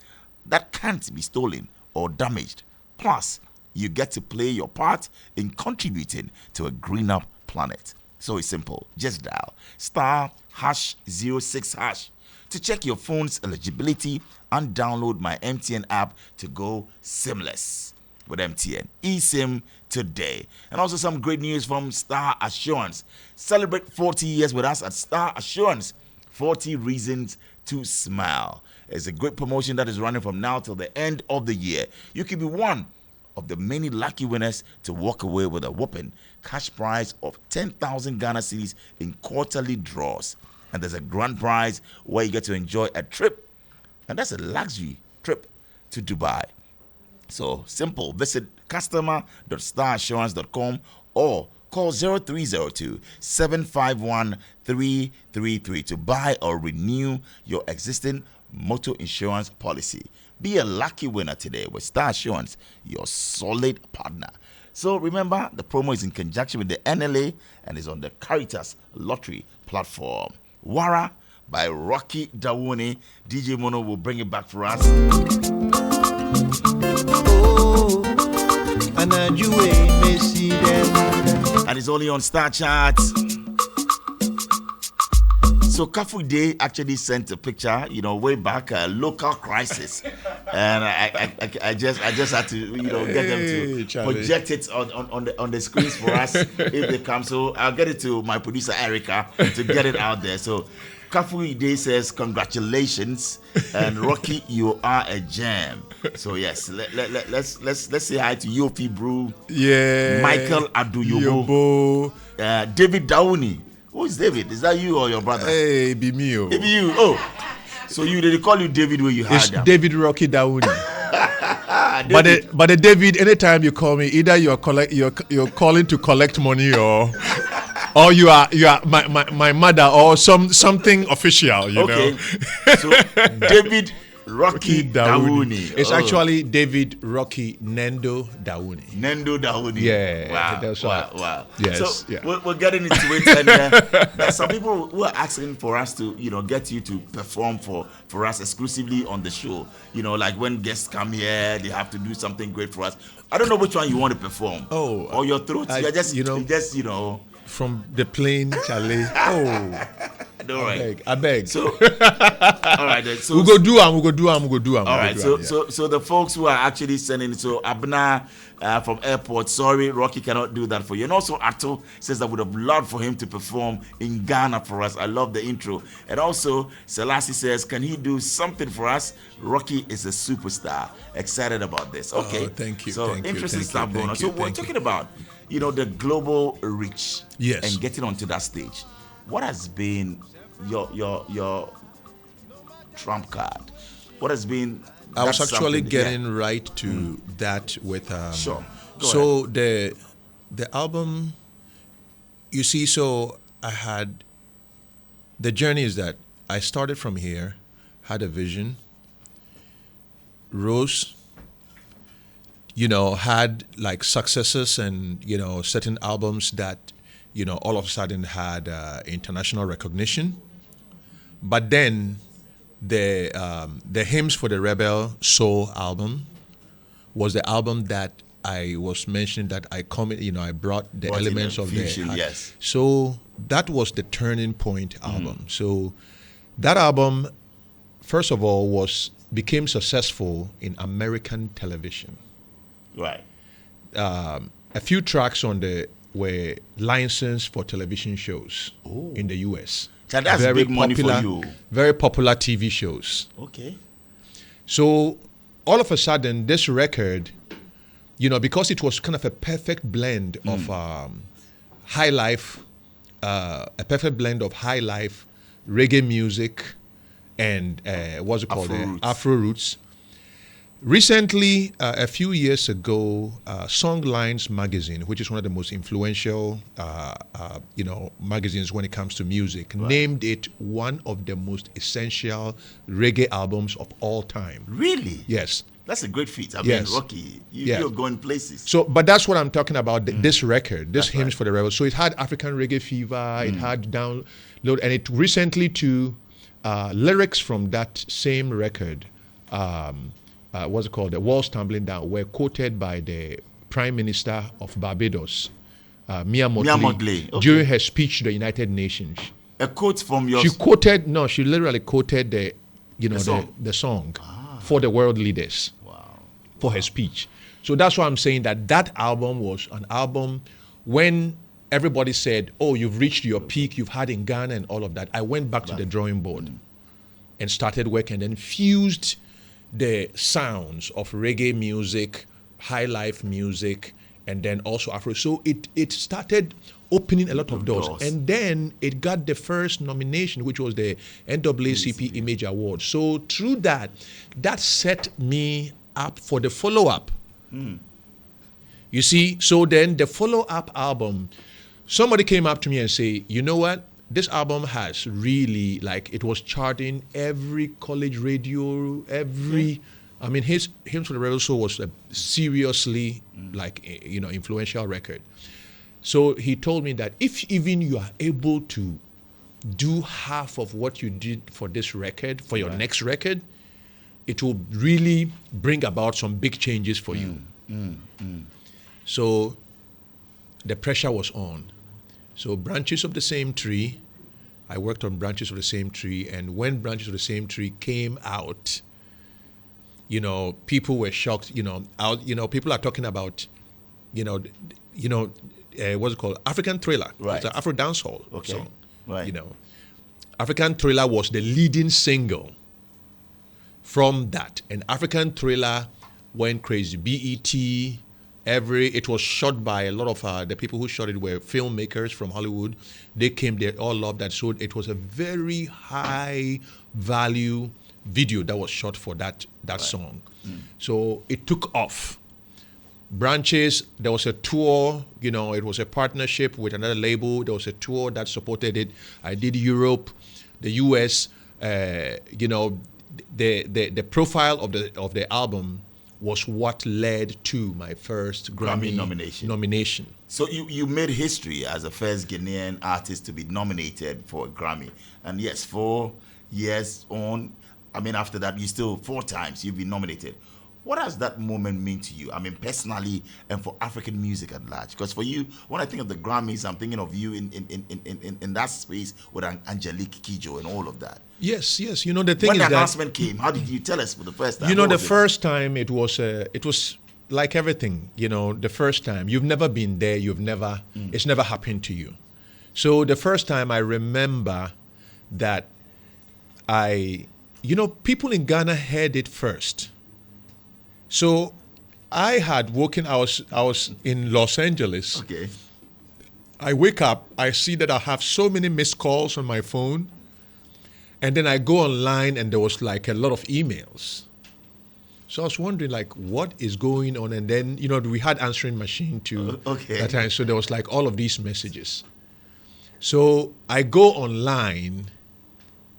that can't be stolen or damaged. Plus, you get to play your part in contributing to a greener planet. So it's simple. Just dial *#06# to check your phone's eligibility and download my MTN app to go seamless with MTN eSIM today. And also some great news from Starr Assurance. Celebrate 40 years with us at Starr Assurance. 40 reasons to smile. It's a great promotion that is running from now till the end of the year. You could be one of the many lucky winners to walk away with a whopping cash prize of 10,000 Ghana cedis in quarterly draws. And there's a grand prize where you get to enjoy a trip. And that's a luxury trip to Dubai. So simple. Visit customer.starassurance.com or call 0302-751-333 to buy or renew your existing motor insurance policy. Be a lucky winner today with Starr Assurance, your solid partner. So remember, the promo is in conjunction with the NLA and is on the Caritas Lottery platform. Wara by Rocky Dawuni. DJ Mono will bring it back for us. And it's only on Star Charts. So Kafu Day actually sent a picture, way back, a local crisis, and I just had to, get them to project it on the screens for us if they come. So I'll get it to my producer Erica to get it out there. So Kafu Day says congratulations, and Rocky, you are a gem. So yes, let's say hi to Yofi Brew, Michael Aduyobo, David Dawuni. Who is David? Is that you or your brother? Hey, be me. It be you. Oh, so they call you David where you had It's them. David Rocky Dawuni. But the David, anytime you call me, either you're calling to collect money or you are my mother or something official. Okay. So David Rocky Dawuni. It's actually David Rocky Nendo Dawuni. Nendo Dawuni. Yeah. Wow. That's Wow. Yes. So we're getting into it, and there's some people who are asking for us to, get you to perform for us exclusively on the show. Like when guests come here, they have to do something great for us. I don't know which one you want to perform. Oh. Or your throat. You're just. From the plane, Charlie. Oh. All right. I beg. So, all right. Then. So we go do them. All right. So the folks who are actually sending, so Abna from airport, sorry, Rocky cannot do that for you. And also Ato says I would have loved for him to perform in Ghana for us. I love the intro. And also Selassie says, can he do something for us? Rocky is a superstar. Excited about this. Okay. Oh, thank you. So interesting stuff going on. So we're talking about, the global reach. Yes. And getting onto that stage. What has been your trump card? What has been? I was actually getting right to that with sure. So ahead. the album, you see, so I had the journey is that I started from here, had a vision, rose, had like successes and certain albums that all of a sudden had international recognition. But then the Hymns for the Rebel Soul album was the album that I was mentioning that I brought the elements of fusion, the yes. So that was the turning point album. So that album first of all, became successful in American television. Right. A few tracks on were licensed for television shows in the U.S. So that's big money for you. Very popular TV shows. Okay. So all of a sudden, this record, because it was kind of a perfect blend of high life, reggae music, and what's it called? Afro roots. Recently, a few years ago, Songlines magazine, which is one of the most influential, magazines when it comes to music, named it one of the most essential reggae albums of all time. Really? Yes. That's a great feat. I Yes. mean, Rocky, you're going places. So, but that's what I'm talking about. This record, this That's Hymns right. for the Rebels. So it had African Reggae Fever. It had Download, and it recently too, lyrics from that same record. What's it called? The Walls Tumbling Down were quoted by the Prime Minister of Barbados, Mia Mottley, okay. during her speech to the United Nations. A quote from your... She literally quoted the song. the song for the world leaders for her speech. So that's why I'm saying that album was an album when everybody said, oh, you've reached your peak, you've had in Ghana and all of that. I went back to the drawing board and started working and then fused the sounds of reggae music, high life music, and then also Afro. So it started opening a lot of doors. And then it got the first nomination, which was the NAACP Image Award. So through that set me up for the follow-up. You see, so then the follow-up album, somebody came up to me and say, you know what? This album has really, it was charting every college radio, I mean, Hymns for the Rebel Soul was a seriously, influential record. So he told me that if even you are able to do half of what you did for this record, for your next record, it will really bring about some big changes for you. So the pressure was on. So Branches of the Same Tree, I worked on Branches of the Same Tree, and when Branches of the Same Tree came out, people were shocked. People are talking about, what's it called? African Thriller. Right. It's an Afro dancehall song. Right. African Thriller was the leading single from that, and African Thriller went crazy. BET. It was shot by a lot of the people who shot it were filmmakers from Hollywood. They came, they all loved that. So it was a very high value video that was shot for that song. So it took off. Branches, there was a tour, it was a partnership with another label. There was a tour that supported it. I did Europe, the US, the profile of the album was what led to my first Grammy nomination. So you made history as the first Ghanaian artist to be nominated for a Grammy. And yes, 4 years on, after that, you still 4 times you've been nominated. What does that moment mean to you? Personally, and for African music at large. Because for you, when I think of the Grammys, I'm thinking of you in that space with Angelique Kidjo and all of that. Yes. The thing is when the announcement came, how did you tell us for the first time? The first time it was like everything. The first time you've never been there, it's never happened to you. So the first time I remember that people in Ghana heard it first. So I had woken. I was in Los Angeles. Okay. I wake up. I see that I have so many missed calls on my phone, and then I go online, and there was a lot of emails. So I was wondering what is going on, and then we had answering machine too that time. So there was all of these messages. So I go online,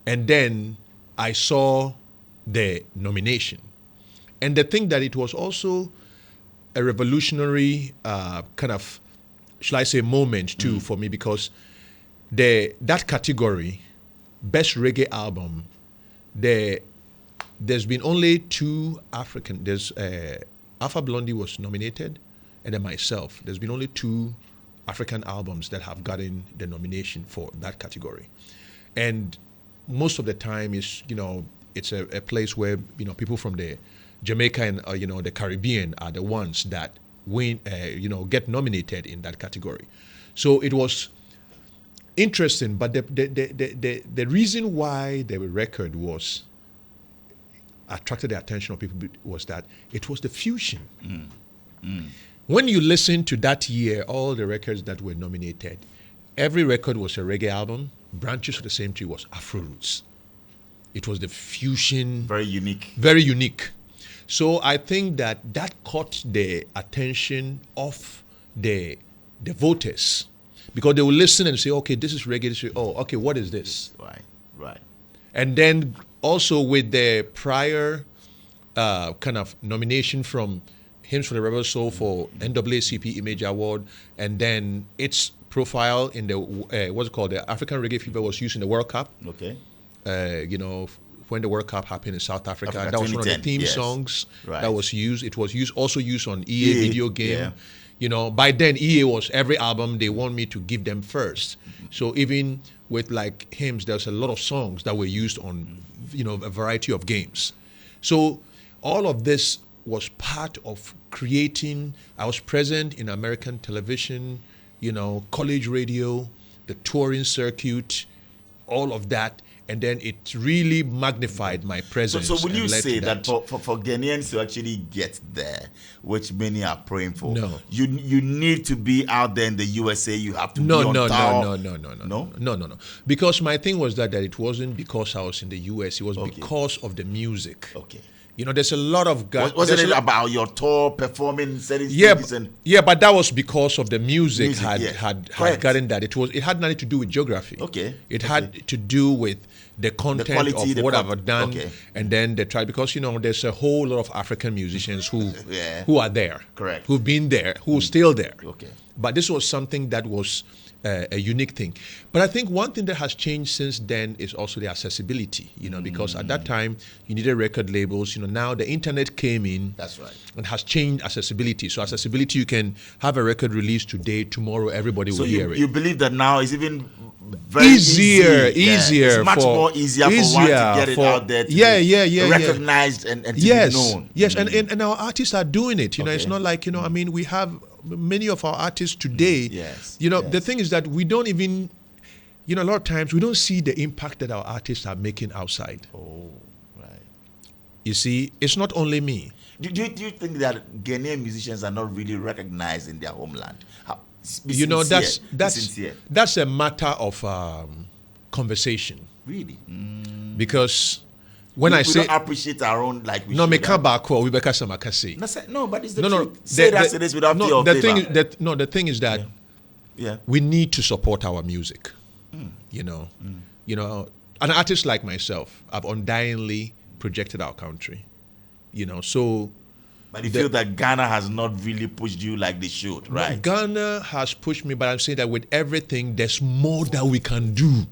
and then I saw the nomination. And the thing that it was also a revolutionary kind of, shall I say, moment too for me, because that category, Best Reggae Album, there's been only 2 African. There's Alpha Blondy was nominated, and then myself. There's been only 2 African albums that have gotten the nomination for that category, and most of the time is it's a place where people from the Jamaica and the Caribbean are the ones that win, get nominated in that category. So it was interesting, but the reason why the record was attracted the attention of people was that it was the fusion. When you listen to that year, all the records that were nominated, every record was a reggae album. Branches of the Same Tree was Afro Roots. It was the fusion. Very unique. Very unique. So I think that caught the attention of the voters, because they will listen and say, okay, this is reggae. This is, oh, okay, what is this? Right. And then also with the prior kind of nomination from Hymns for the Rebel Soul for NAACP Image Award, and then its profile in the what's it called, the African Reggae Fever was used in the World Cup. Okay. When the World Cup happened in South Africa, that was one of the 2010, theme yes. songs Right. that was used. It was also used on EA video game. Yeah. By then EA was every album they want me to give them first. So even with like hymns, there's a lot of songs that were used on a variety of games. So all of this was part of creating. I was present in American television, college radio, the touring circuit, all of that. And then it really magnified my presence. So will and you led say to that for Ghanaians to actually get there, which many are praying for, No. you need to be out there in the USA, you have to be No. on tour? No. Because my thing was that it wasn't because I was in the US. It was Okay. because of the music. Okay. There's a lot of guys. Wasn't it about your tour, performing, certain Yeah, stages and but that was because of the music Music, had correct. gotten that. It had nothing to do with geography. Okay, It okay. had to do with the content quality, of what the I've done, okay. and then the try, because there's a whole lot of African musicians who Yeah. who are there, Correct. who've been there, who are still there. Okay. But this was something that was a unique thing. But I think one thing that has changed since then is also the accessibility, because at that time you needed record labels. Now the internet came in. That's right. And has changed accessibility. So accessibility, you can have a record released today, tomorrow everybody So will hear it. you believe that now is even very Easier. It's much more easier for one to get it out there to be recognized and to be known. Yes, and our artists are doing it. It's not like, we have many of our artists today. Yes, The thing is that we don't even, a lot of times we don't see the impact that our artists are making outside. Oh, right. You see, it's not only me. Do you think that Ghanaian musicians are not really recognized in their homeland? That's a matter of conversation. Really? Because when we I say don't appreciate our own like we no, should. me can't back we better some say. No, but it's the No. truth. Say that it is without fear of the favor. the thing is that Yeah. we need to support our music. An artist like myself, I've undyingly projected our country. So. But you feel that Ghana has not really pushed you like they should, right? Ghana has pushed me, but I'm saying that with everything, there's more that we can do.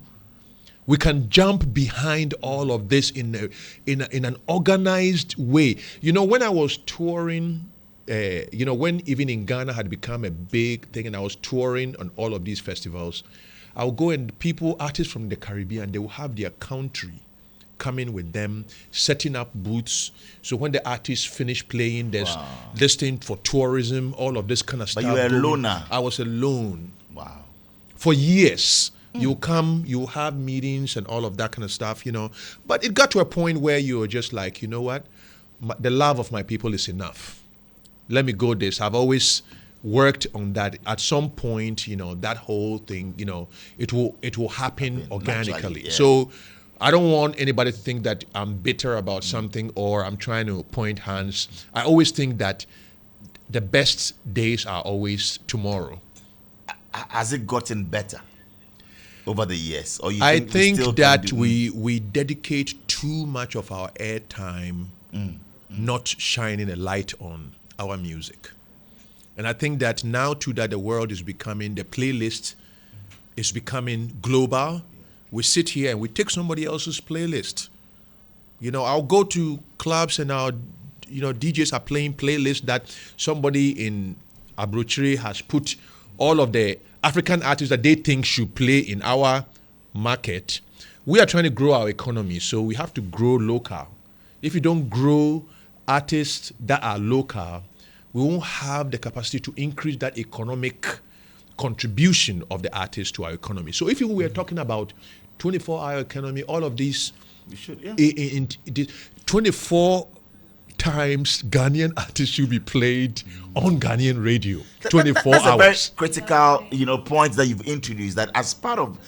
We can jump behind all of this in an organized way. When I was touring, when even in Ghana had become a big thing, and I was touring on all of these festivals, I would go and artists from the Caribbean, they will have their country coming with them, setting up booths. So when the artists finish playing, there's listing for tourism, all of this kind of stuff. But you were alone now? I was alone. Wow. For years. You come, you have meetings and all of that kind of stuff, But it got to a point where you were just like, you know what? The love of my people is enough. Let me go this. I've always worked on that. At some point, that whole thing, it will happen organically. Naturally, yeah. So I don't want anybody to think that I'm bitter about something or I'm trying to point hands. I always think that the best days are always tomorrow. Has it gotten better over the years? Or I think that we dedicate too much of our airtime not shining a light on our music. And I think that now too that the world is becoming, the playlist is becoming global. We sit here and we take somebody else's playlist. I'll go to clubs and our DJs are playing playlists that somebody in Abrochiri has put all of the African artists that they think should play in our market. we are trying to grow our economy, so we have to grow local. If you don't grow artists that are local, we won't have the capacity to increase that economic contribution of the artists to our economy. So if we were talking about 24-hour economy, all of these, We should, yeah. in 24 times Ghanaian artists should be played on Ghanaian radio. 24 That's hours. a very critical, point that you've introduced, that as part of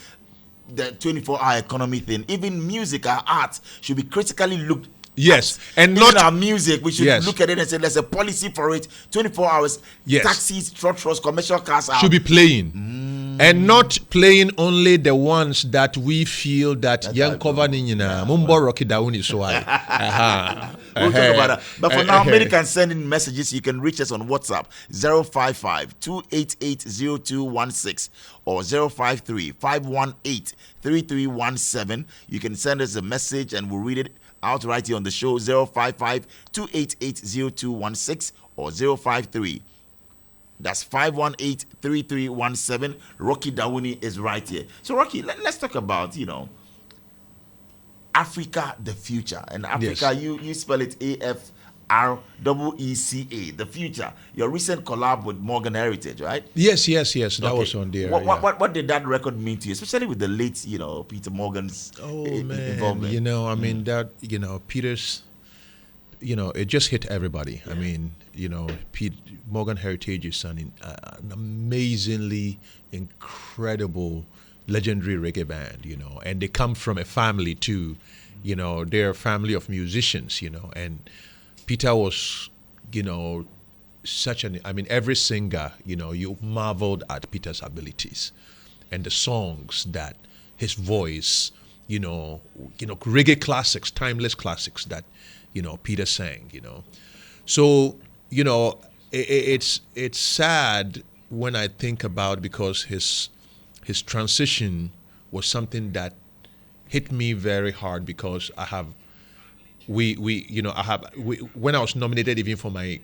the 24-hour economy thing, even music, our art, should be critically looked. Yes, and Even not our music, we should Yes. look at it and say there's a policy for it. 24 hours, Yes. taxis, trotros, commercial cars out. should be playing, and not playing only the ones that we feel that young cover nina mumbo Rocky Dawuni so I. We'll talk about that. But for now, many can send in messages. You can reach us on WhatsApp 055-288-0216 or 053-518-3317. You can send us a message and we'll read it out right here on the show. 055-288-0216 or 053. That's 518-3317. Rocky Dawuni is right here. So Rocky, let's talk about, Africa, the future. And Africa, Yes. you spell it AFREECA, the future. Your recent collab with Morgan Heritage, right? Yes. That Okay. was on there. What did that record mean to you, especially with the late, Peter Morgan's involvement? That Peter's, it just hit everybody. I mean, Morgan Heritage is an amazingly incredible, legendary reggae band, and they come from a family too, they're a family of musicians, and Peter was, every singer, you marveled at Peter's abilities and the songs that his voice, reggae classics, timeless classics that, Peter sang, So, it's sad when I think about, because his transition was something that hit me very hard, because when I was nominated even for my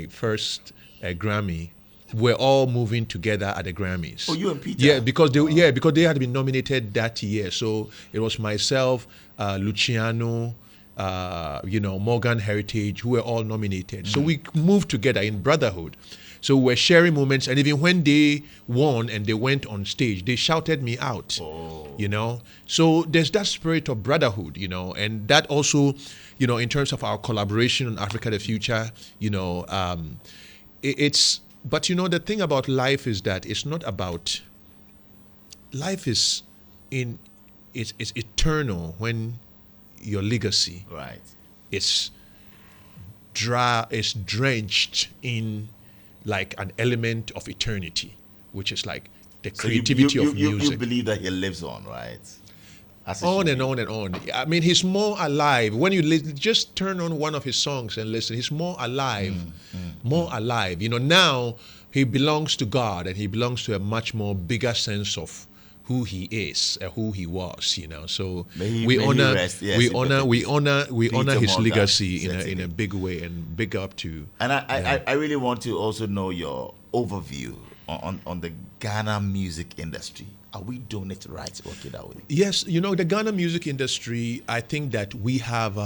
first Grammy, we're all moving together at the Grammys. Oh, you and Peter? Yeah, because they had been nominated that year. So it was myself, Luciano, Morgan Heritage, who were all nominated. So we moved together in brotherhood. So we're sharing moments, and even when they won and they went on stage, they shouted me out. So there's that spirit of brotherhood, and that also, in terms of our collaboration on Africa the Future, it's. But the thing about life is that it's not about. Life is it's eternal when your legacy, Right. is drenched in like an element of eternity, which is like the So creativity of you music. believe that he lives on, right? As it On should and be. on and on. I mean, he's more alive. When you just turn on one of his songs and listen, he's more alive. More alive. Now he belongs to God, and he belongs to a much more bigger sense of who he is and who he was. So May we he honor, rest, yes, we in honor, we perfect honor, we peace. honor Peter his Morgan, legacy in certainly. a big way, and big up to. And I really want to also know your overview on the Ghana music industry. Are we doing it right, Rocky Dawuni? Yes, the Ghana music industry, I think that we have,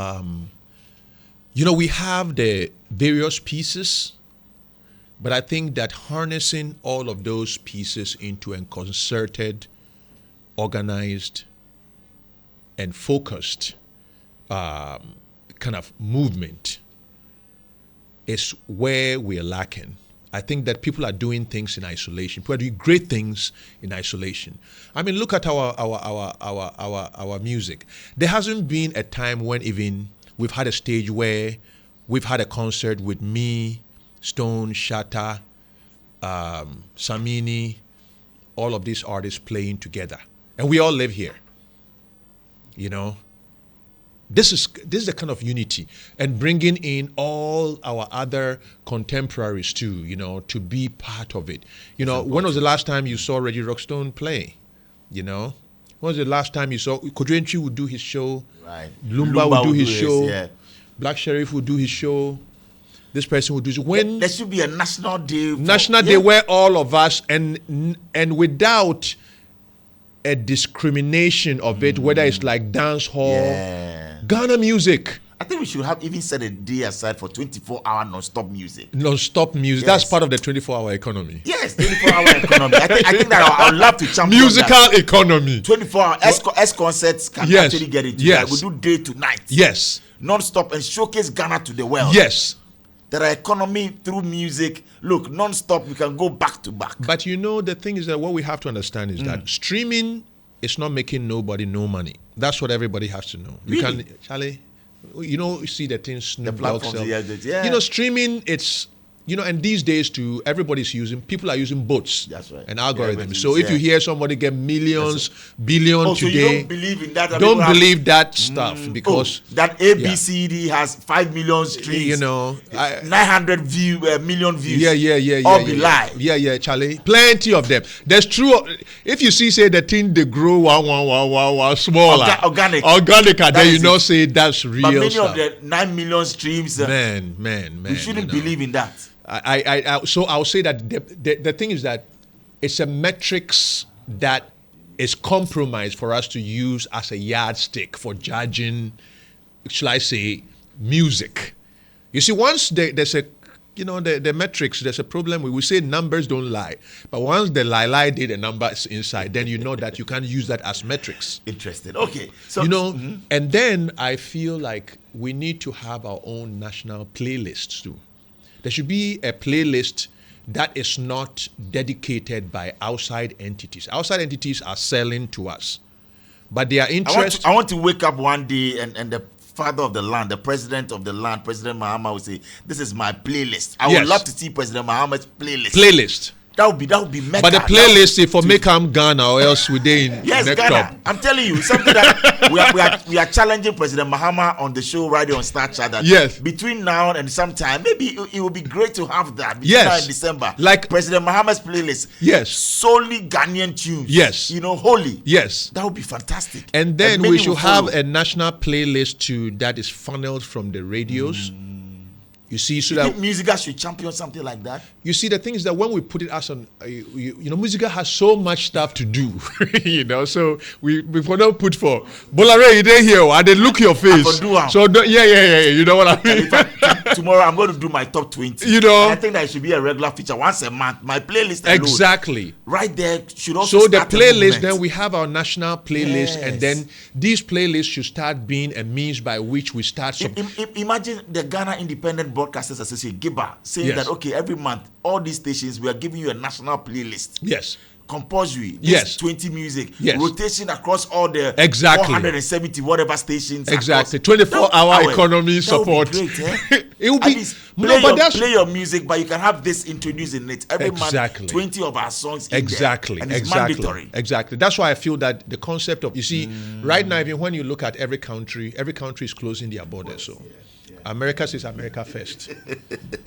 we have the various pieces, but I think that harnessing all of those pieces into a concerted, organized, and focused kind of movement is where we're lacking. I think that people are doing things in isolation. People are doing great things in isolation. I mean, look at our music. There hasn't been a time when even we've had a stage where we've had a concert with me, Stone, Shatta, Samini, all of these artists playing together, and we all live here. This is the kind of unity, and bringing in all our other contemporaries too, to be part of it. When was the last time you saw Reggie Rockstone play? When was the last time you saw Kodrenchi would do his show? Right. Lumba would do his show. Yeah. Black Sheriff would do his show. This person would do his when There should be a national day. National Day where all of us and without a discrimination of it, whether it's like dance hall, Yeah. Ghana music. I think we should have even set a day aside for 24-hour non-stop music. Non-stop music. Yes. That's part of the 24-hour economy. Yes, 24-hour economy. I think that I would love to champion Musical that. economy. 24-hour S concerts can Yes. actually get into Yes. that. We do day to night. Yes. Non-stop and showcase Ghana to the world. Yes. There are economy through music. Look, non-stop, we can go back to back. But you know, the thing is that what we have to understand is that streaming is not making nobody no money. That's what everybody has to know. You Really? can, Charlie, you know, you see the things Snoop Dogg platforms, sell. yeah. You know, streaming, it's, you know, and these days too, people are using bots That's right. and Yeah, algorithms. everything So is if you there. hear somebody get millions, billion Oh, so you today, don't believe in that? don't believe that stuff because that ABCD has 5 million streams. you know, 900 million views. yeah. All be lie. Yeah, Charlie. Plenty of them. There's true. If you see, say the thing they grow one smaller, Organic. and then you is know it. say that's real But many stuff. of the 9 million streams, Man. we shouldn't you know. believe in that. So I'll say that the thing is that it's a metrics that is compromised for us to use as a yardstick for judging, shall I say, music. You see, once there's a, you know, the metrics, there's a problem. We say numbers don't lie. But once the lie did the numbers inside, then you know that you can't use that as metrics. Interesting. Okay. So, You know, and then I feel like we need to have our own national playlists too. There should be a playlist that is not dedicated by outside entities. Outside entities are selling to us, but their interest. I want to wake up one day and the father of the land, the president of the land, President Mahama, will say, "This is my playlist." I would Yes. love to see President Mahama's playlist. Playlist. That would be mega. But the playlist is for make them Ghana or else we dey in Yes, next Ghana. up. I'm telling you, something that we are challenging President Mahama on the show right here on Starr Channel. Yes. Between now and sometime, maybe it would be great to have that. Between Yes. now and December. Like- President Mahama's playlist. Yes. Solely Ghanaian tunes. Yes. You know, holy. Yes. That would be fantastic. And then many we should will have follow. a national playlist too that is funneled from the radios. You see, so You that think Musica should champion something like that? you see the thing is that when we put it as on, you know, Musica has so much stuff to do, you know. So we for not put for Bola Ray, you dey here, I dey look your face. for do am. So yeah, you know what I mean. Tomorrow I'm going to do my top 20. You know. And I think that it should be a regular feature once a month. My playlist alone, Exactly. right there should also So the start a playlist, movement. then we have our national playlist, and Yes. then these playlists should start being a means by which we start. Imagine the Ghana Independent Broadcasters Association, GIBA, saying Yes. that, okay, every month, all these stations, we are giving you a national playlist. Yes. Compulsory. This Yes. 20 music. Yes. Rotation across all the Exactly. 470 whatever stations. Exactly. across. 24-hour economy that would support. be great, eh? It will At be least no, but that's play your music, but you can have this introduced in it. Every Exactly. month, 20 of our songs in Exactly, there. And it's exactly, mandatory. exactly. That's why I feel that the concept of, you see, right now, even when you look at every country is closing their borders. So, America says America first,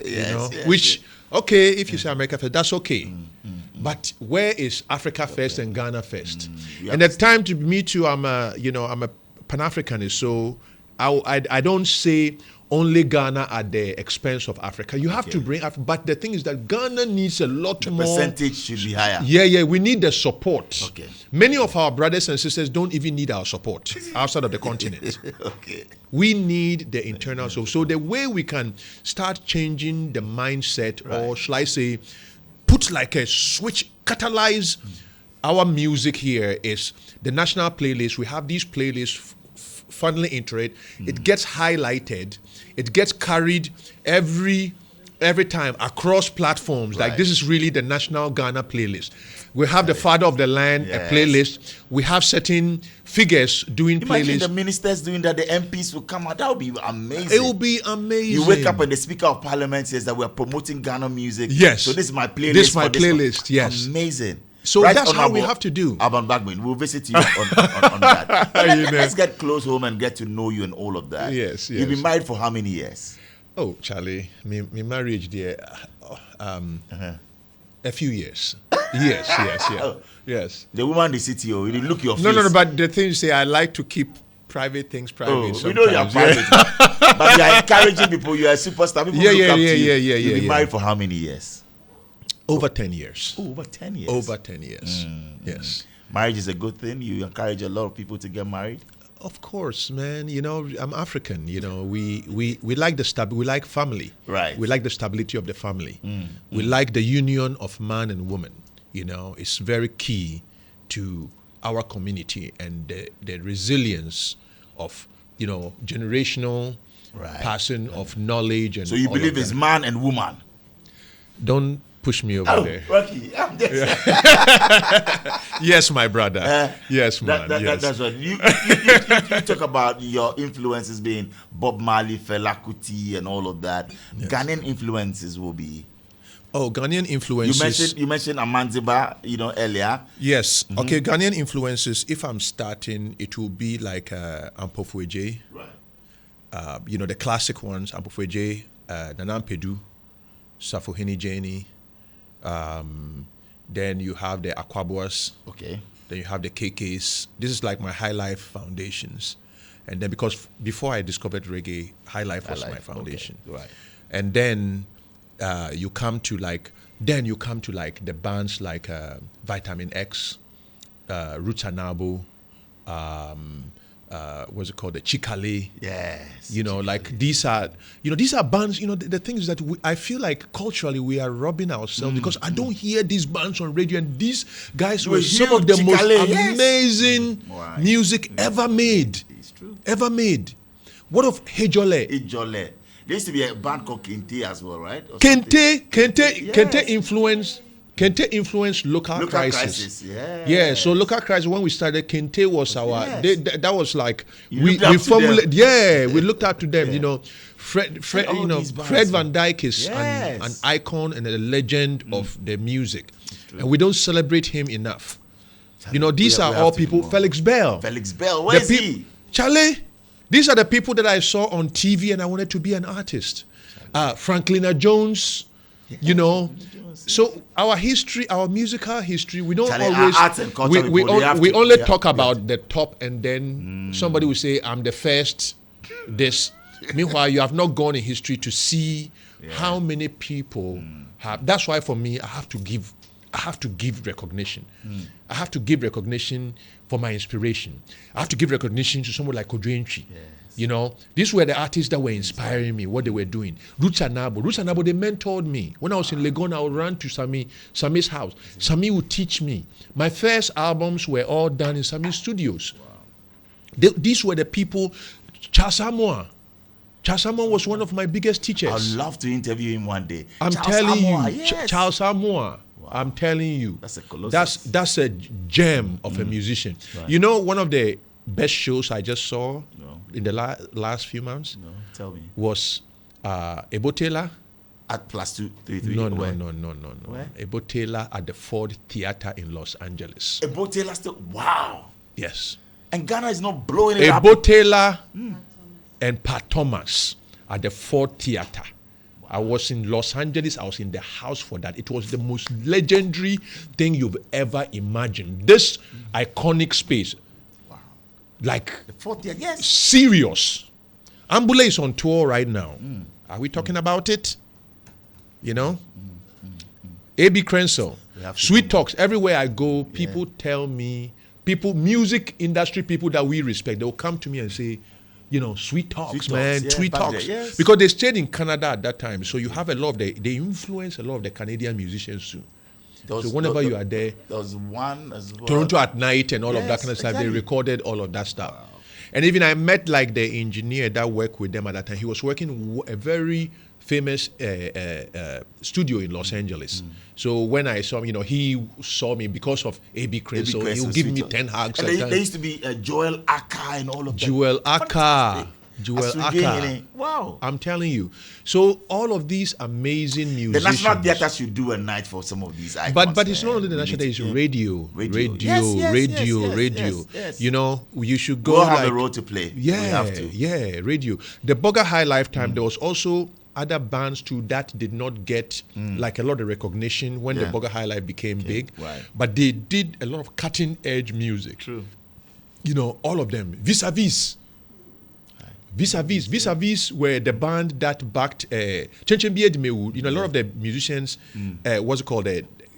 you know. Which, okay, if you say America first, that's okay. But where is Africa first and Ghana first? And the time to me too, I'm a Pan-Africanist, so I don't say only Ghana at the expense of Africa. You have to bring Africa, but the thing is that Ghana needs a lot more. Percentage should be higher. Yeah, we need the support. Okay. Many of our brothers and sisters don't even need our support outside of the continent. Okay. We need the internal. So the way we can start changing the mindset, or shall I say, put like a switch, catalyze our music here, is the national playlist. We have these playlists funneling into it. It gets highlighted. It gets carried every time across platforms. Like, this is really the national Ghana playlist. We have the father of the land, Yes. a playlist. We have certain figures doing Imagine playlists. the ministers doing that, the MPs will come out. That would be amazing. It will be amazing. You wake up and the Speaker of Parliament says that we are promoting Ghana music. Yes. So this is my playlist. This is my for one. playlist, yes. Amazing. So that's how we Honorable have to do. Alban Bagman, we'll visit you on that. But You know. let's get close home and get to know you and all of that. Yes, You've been yes. married for how many years? Oh, Charlie, my marriage there, a few years. Yes. The woman, the CTO, you didn't look your face. No, but the thing is, I like to keep private things private. We know you're sometimes, private, but you're encouraging people. You're a superstar. People Yeah, look yeah, up yeah, to you. yeah, You've been yeah. married for how many years? Over 10 years. Oh, over 10 years. Over 10 years. Yes. Marriage is a good thing. You encourage a lot of people to get married. Of course, man. I'm African. We like we like family. Right. We like the stability of the family. We like the union of man and woman. It's very key to our community and the resilience of generational passing of knowledge. And so you believe it's man and woman? Don't push me over there. Rocky, I'm just Yes, my brother. Yes, man. Yes. That's what you talk about your influences being Bob Marley, Fela Kuti, and all of that. Yes. Ghanaian influences will be. Oh, Ghanaian influences. You mentioned Amanziba, earlier. Yes. Mm-hmm. Okay, Ghanaian influences. If I'm starting, it will be like Ampofueje. Right. The classic ones: Ampofueje, Nana Pedu, Safohini Jani. Then you have the Akwabuas. Okay. Then you have the KKs. This is like my High Life foundations. And then because before I discovered reggae, High Life was my foundation. Okay. Right. And then you come to like the bands like Vitamin X, Roots Anabo, what's it called, the Chikale. Yes. These are bands. The thing is that I feel like culturally we are robbing ourselves because I don't hear these bands on radio, and these guys were some of the Chikale, most amazing music ever made. It's true. Ever made. What of Hejole? Ijole. There used to be a band called Kente as well, right? Kente influenced local crisis. Yeah, so local crisis, when we started, Kente was our, that was like, we formulated, we looked up to them, Fred Van Dyke is an icon and a legend of the music. And we don't celebrate him enough. These are all people, Felix Bell, where is he? Charlie, these are the people that I saw on TV and I wanted to be an artist. Franklina Jones, So our history, our musical history, we don't always. Arts and culture, we only talk about the top, and then somebody will say, "I'm the first." This. Meanwhile, you have not gone in history to see how many people have. That's why, for me, I have to give recognition. I have to give recognition for my inspiration. I have to give recognition to someone like Kodwenchi. These were the artists that were inspiring me, what they were doing. Roots Anabo, they mentored me. When I was in Legon, I would run to Sami's house. Sami would teach me. My first albums were all done in Sami's studios. These were the people. Charles Samoa was one of my biggest teachers. I'd love to interview him one day. I'm telling you, Charles Samoa. Wow. I'm telling you. That's a colossus. That's a gem of a musician. Right. One of the best shows I just saw in the last few months tell me. Was Ebotela at +233. No. Ebotela at the Ford Theater in Los Angeles. Ebotela still, wow. Yes. And Ghana is not blowing it up. Ebotela and Pat Thomas at the Ford Theater. Wow. I was in Los Angeles. I was in the house for that. It was the most legendary thing you've ever imagined. This iconic space. Like the 40th, yes. Serious. Ambule is on tour right now. Are we talking about it? A.B. Crenshaw. Sweet Talks. Everywhere I go, people tell me, music industry people that we respect, they'll come to me and say, Sweet Talks, man, Sweet Talks. Yes. Because they stayed in Canada at that time. So you have a lot of they influence a lot of the Canadian musicians too. So whenever you are there, there was one as well. Toronto at Night and all of that kind of stuff, they recorded all of that stuff. Wow. And even I met like the engineer that worked with them at that time. He was working a very famous studio in Los Angeles. So when I saw him, he saw me because of A.B. Crenshaw. He would give me 10 hugs. And there used to be Joel Aka and all of that. Joel Aka. Wow. I'm telling you. So all of these amazing musicians. The National Theatre should do a night for some of these icons. But it's not only the National Theatre, it's radio. Yes. You should go. We'll have a role to play. Yeah, we have to. Yeah, radio. The Bugger High Lifetime, there was also other bands too that did not get like a lot of recognition when the Bugger High Life became big. Right. But they did a lot of cutting edge music. True. All of them. Vis-a-vis were the band that backed Chechen Biedmewu. A lot of the musicians, what's it called,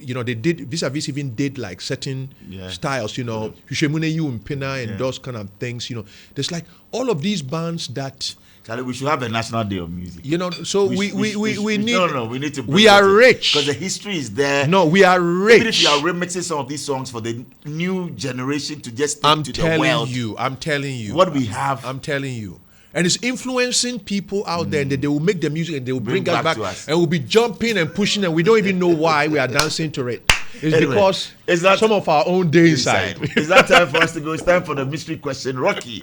you know, they did vis-a-vis even did like certain styles, you know, Hushemune You and Pina and those kind of things, you know. There's like all of these bands that Charlie, we should have a national day of music. You know, so we need. No, we need to. We are rich because the history is there. No, we are rich. Even if you are remixing some of these songs for the new generation to just stick to the world. I'm telling you. What we have. I'm telling you. And it's influencing people out there, and they will make the music and they will bring us back to us. And we'll be jumping and pushing, and we don't even know why we are dancing to it. It's anyway, because some of our own day inside. It's that time for us to go. It's time for the mystery question. Rocky.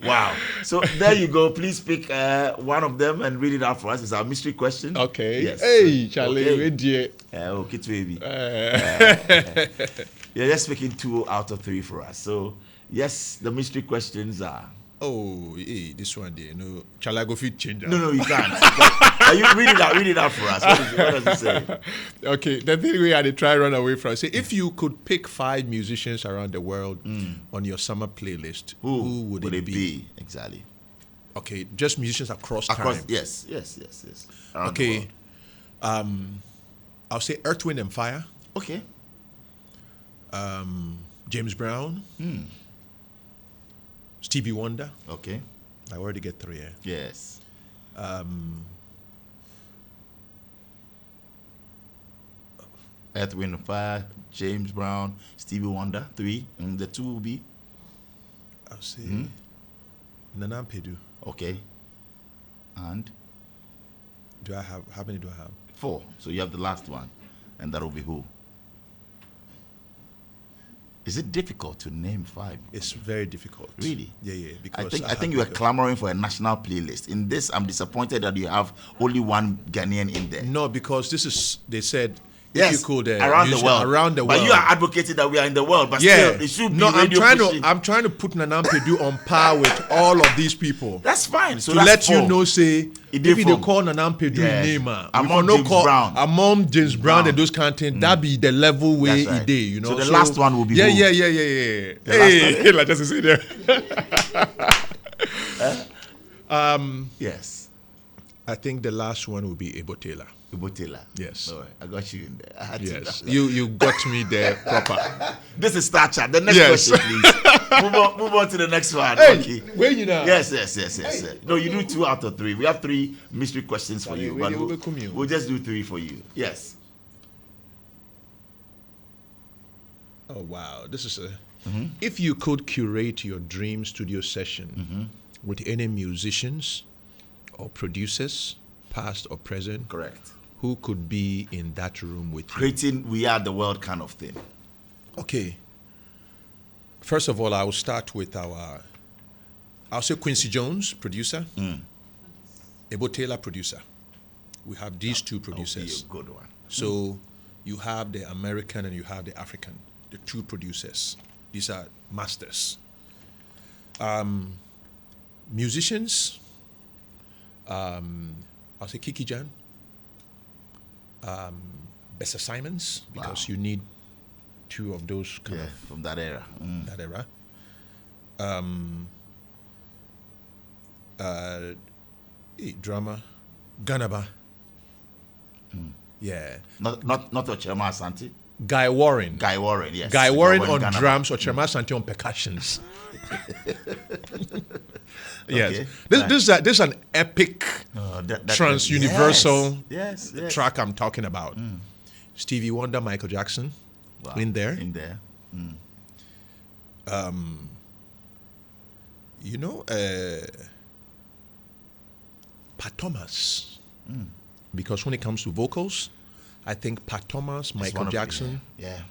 Wow. So there you go. Please pick one of them and read it out for us. It's our mystery question. Okay. Yes. Hey, Charlie. Okay, baby. You're just picking 2 out of 3 for us. So, yes, the mystery questions are. Oh, hey, this one there. No, shall I go fit change? No, you can't. Are you read it out for us? What does it say? Okay, the thing we had to try run away from. Say, if you could pick 5 musicians around the world on your summer playlist, who would it be? Exactly. Okay, just musicians across time. Yes. Okay, I'll say Earth, Wind and Fire. Okay. James Brown. Stevie Wonder. Okay. I already get 3. Yes. Earth, Wind and Fire, James Brown, Stevie Wonder, 3. And the 2 will be? I'll say Nana Pedu. Okay. And? How many do I have? 4. So you have the last one. And that will be who? Is it difficult to name 5? It's very difficult. Really? Yeah. Because I think you are clamoring for a national playlist. In this, I'm disappointed that you have only one Ghanaian in there. No, because they said yes, if you could around the world. But you are advocating that we are in the world. But still, it should be I'm trying to put Nana Pedu on par with all of these people. That's fine. So to that's let 4. You know, say if they call Nana Pedu name among James Brown, James Brown and those kind of things, that be the level where it is. You know. So the last one will be yeah. Hey, like just say there. Yes. I think the last one will be Ebo Taylor. Yes. All right, I got you in there. Yes. You got me there proper. This is Star Chat. The next question, please. Move on to the next one. Hey, okay. Where you now? Yes. No, you do 2 out of 3. We have 3 mystery questions for you. But we'll just do 3 for you. Yes. Oh, wow. This is if you could curate your dream studio session with any musicians or producers, past or present. Correct. Who could be in that room with you? Creating We Are the World kind of thing. Okay. First of all, I will start with I'll say Quincy Jones, producer. Ebo Taylor, producer. We have these 2 producers. That would be a good one. So you have the American and you have the African, the 2 producers. These are masters. Musicians, I'll say Kiki Jan, Bessa Simons, because you need 2 of those kind of from that era. That era. Drama, Ganaba. Yeah. Not Ochema Asante. Guy Warren, yes. Guy Warren on Ganaba. Drums, Ochema Asante on percussions. Yes. Okay. This is an epic trans-universal track I'm talking about. Stevie Wonder, Michael Jackson, in there. You know, Pat Thomas. Because when it comes to vocals, I think Pat Thomas, Michael Jackson. Yeah.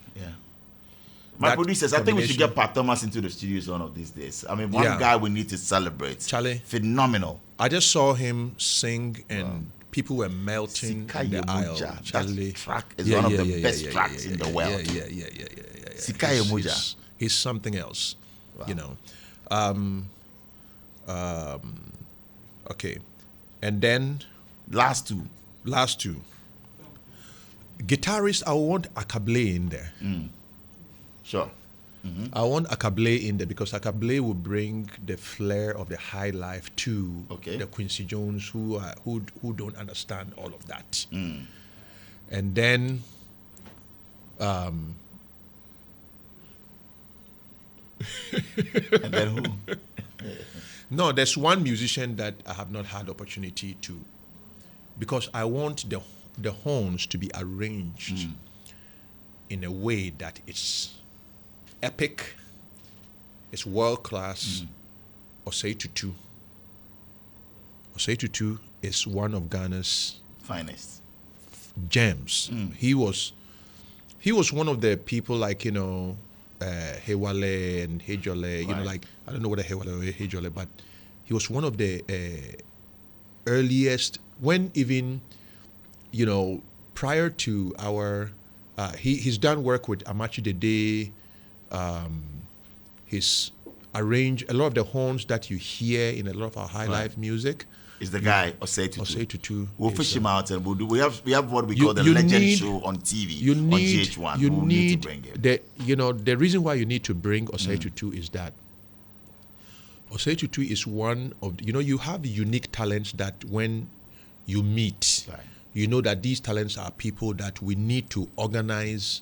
My producers, I think we should get Pat Thomas into the studios one of these days. I mean, one guy we need to celebrate. Charlie. Phenomenal. I just saw him sing and people were melting in the aisle. Charlie. That track is one of the best tracks in the world. Yeah. Sikayo Muja. He's something else, you know. Okay. And then... Last two. Guitarist, I want Akable in there. Sure. I want Akable in there because Akable will bring the flair of the high life to the Quincy Jones who don't understand all of that. And then And then who? No, there's one musician that I have not had opportunity to, because I want the horns to be arranged in a way that it's epic, it's world class. Osei Tutu. Osei Tutu is one of Ghana's Finest. gems. He was one of the people like, Hewale and Hejole, like, I don't know whether Hewale or Hejole, but he was one of the earliest, when even, prior to our, he's done work with Amachi Dede, he's arranged a lot of the horns that you hear in a lot of our high life music. Is the guy Osei Tutu. Osei Tutu. We'll fish him out and we'll do. We have what we call the Legend Show on TV on GH1. We'll need to bring him. The reason why you need to bring Osei Tutu is that Osei Tutu is one of you have unique talents that when you meet, you know that these talents are people that we need to organize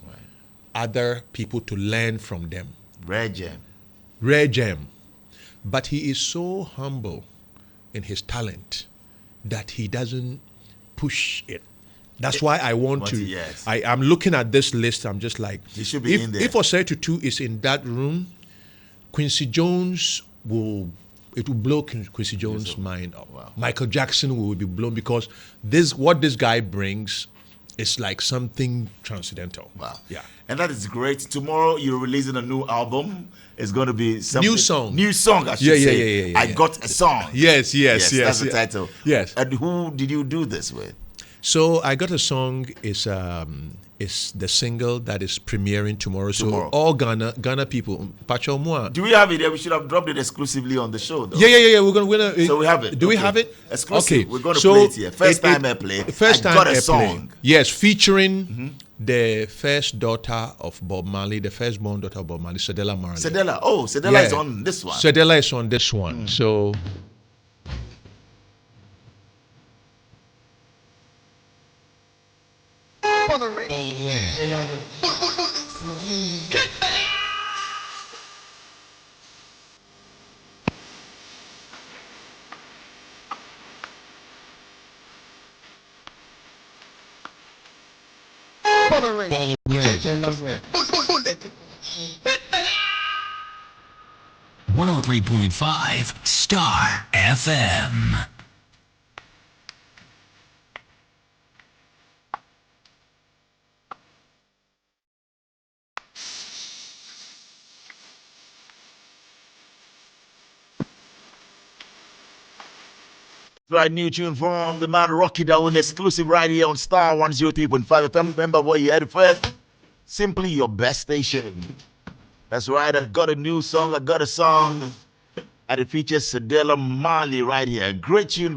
other people to learn from them. Rare gem. But he is so humble in his talent that he doesn't push it. That's why I want to. Yes. I'm looking at this list. I'm just like, he should be in there. If Osei Tutu is in that room, Quincy Jones will blow Quincy Jones' mind up. Wow. Michael Jackson will be blown because what this guy brings is like something transcendental. Wow. Yeah. And that is great. Tomorrow you're releasing a new album. It's going to be something. New song, I should say. Yeah. I got a song. Yes. That's the title. Yes. And who did you do this with? So I Got a Song is the single that is premiering tomorrow. So all Ghana people, Pacho Moi. Do we have it? We should have dropped it exclusively on the show, though. Yeah. We're gonna. So we have it. Do we have it? Exclusive. Okay. We're going to play it here. First time airplay. I Got a Song. Yes, featuring the first daughter of Bob Marley, the firstborn daughter of Bob Marley, Cedella Marley. Cedella is on this one. Cedella is on this one. So. Bola Ray. Bola Ray. 103.5 Star FM. Right, new tune from the man Rocky Dawuni, exclusive right here on Star 103.5 FM. Remember what you heard first? Simply your best station. That's right, I got a new song, I got a song. And it features Cedella Marley right here. Great tune.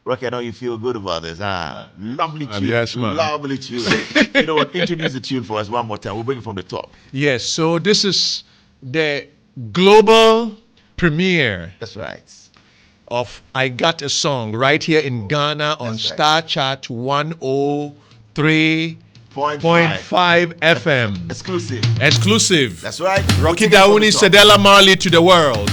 Rocky, I know you feel good about this. Lovely tune. Yes, man. Lovely tune. You know what? Introduce the tune for us one more time. We'll bring it from the top. Yes, so this is the global premiere. That's right. Of I Got a Song right here in Ghana on Star Chart 103.5 FM. Exclusive. Exclusive. That's right. Rocky Dawuni, Cedella Marley to the world.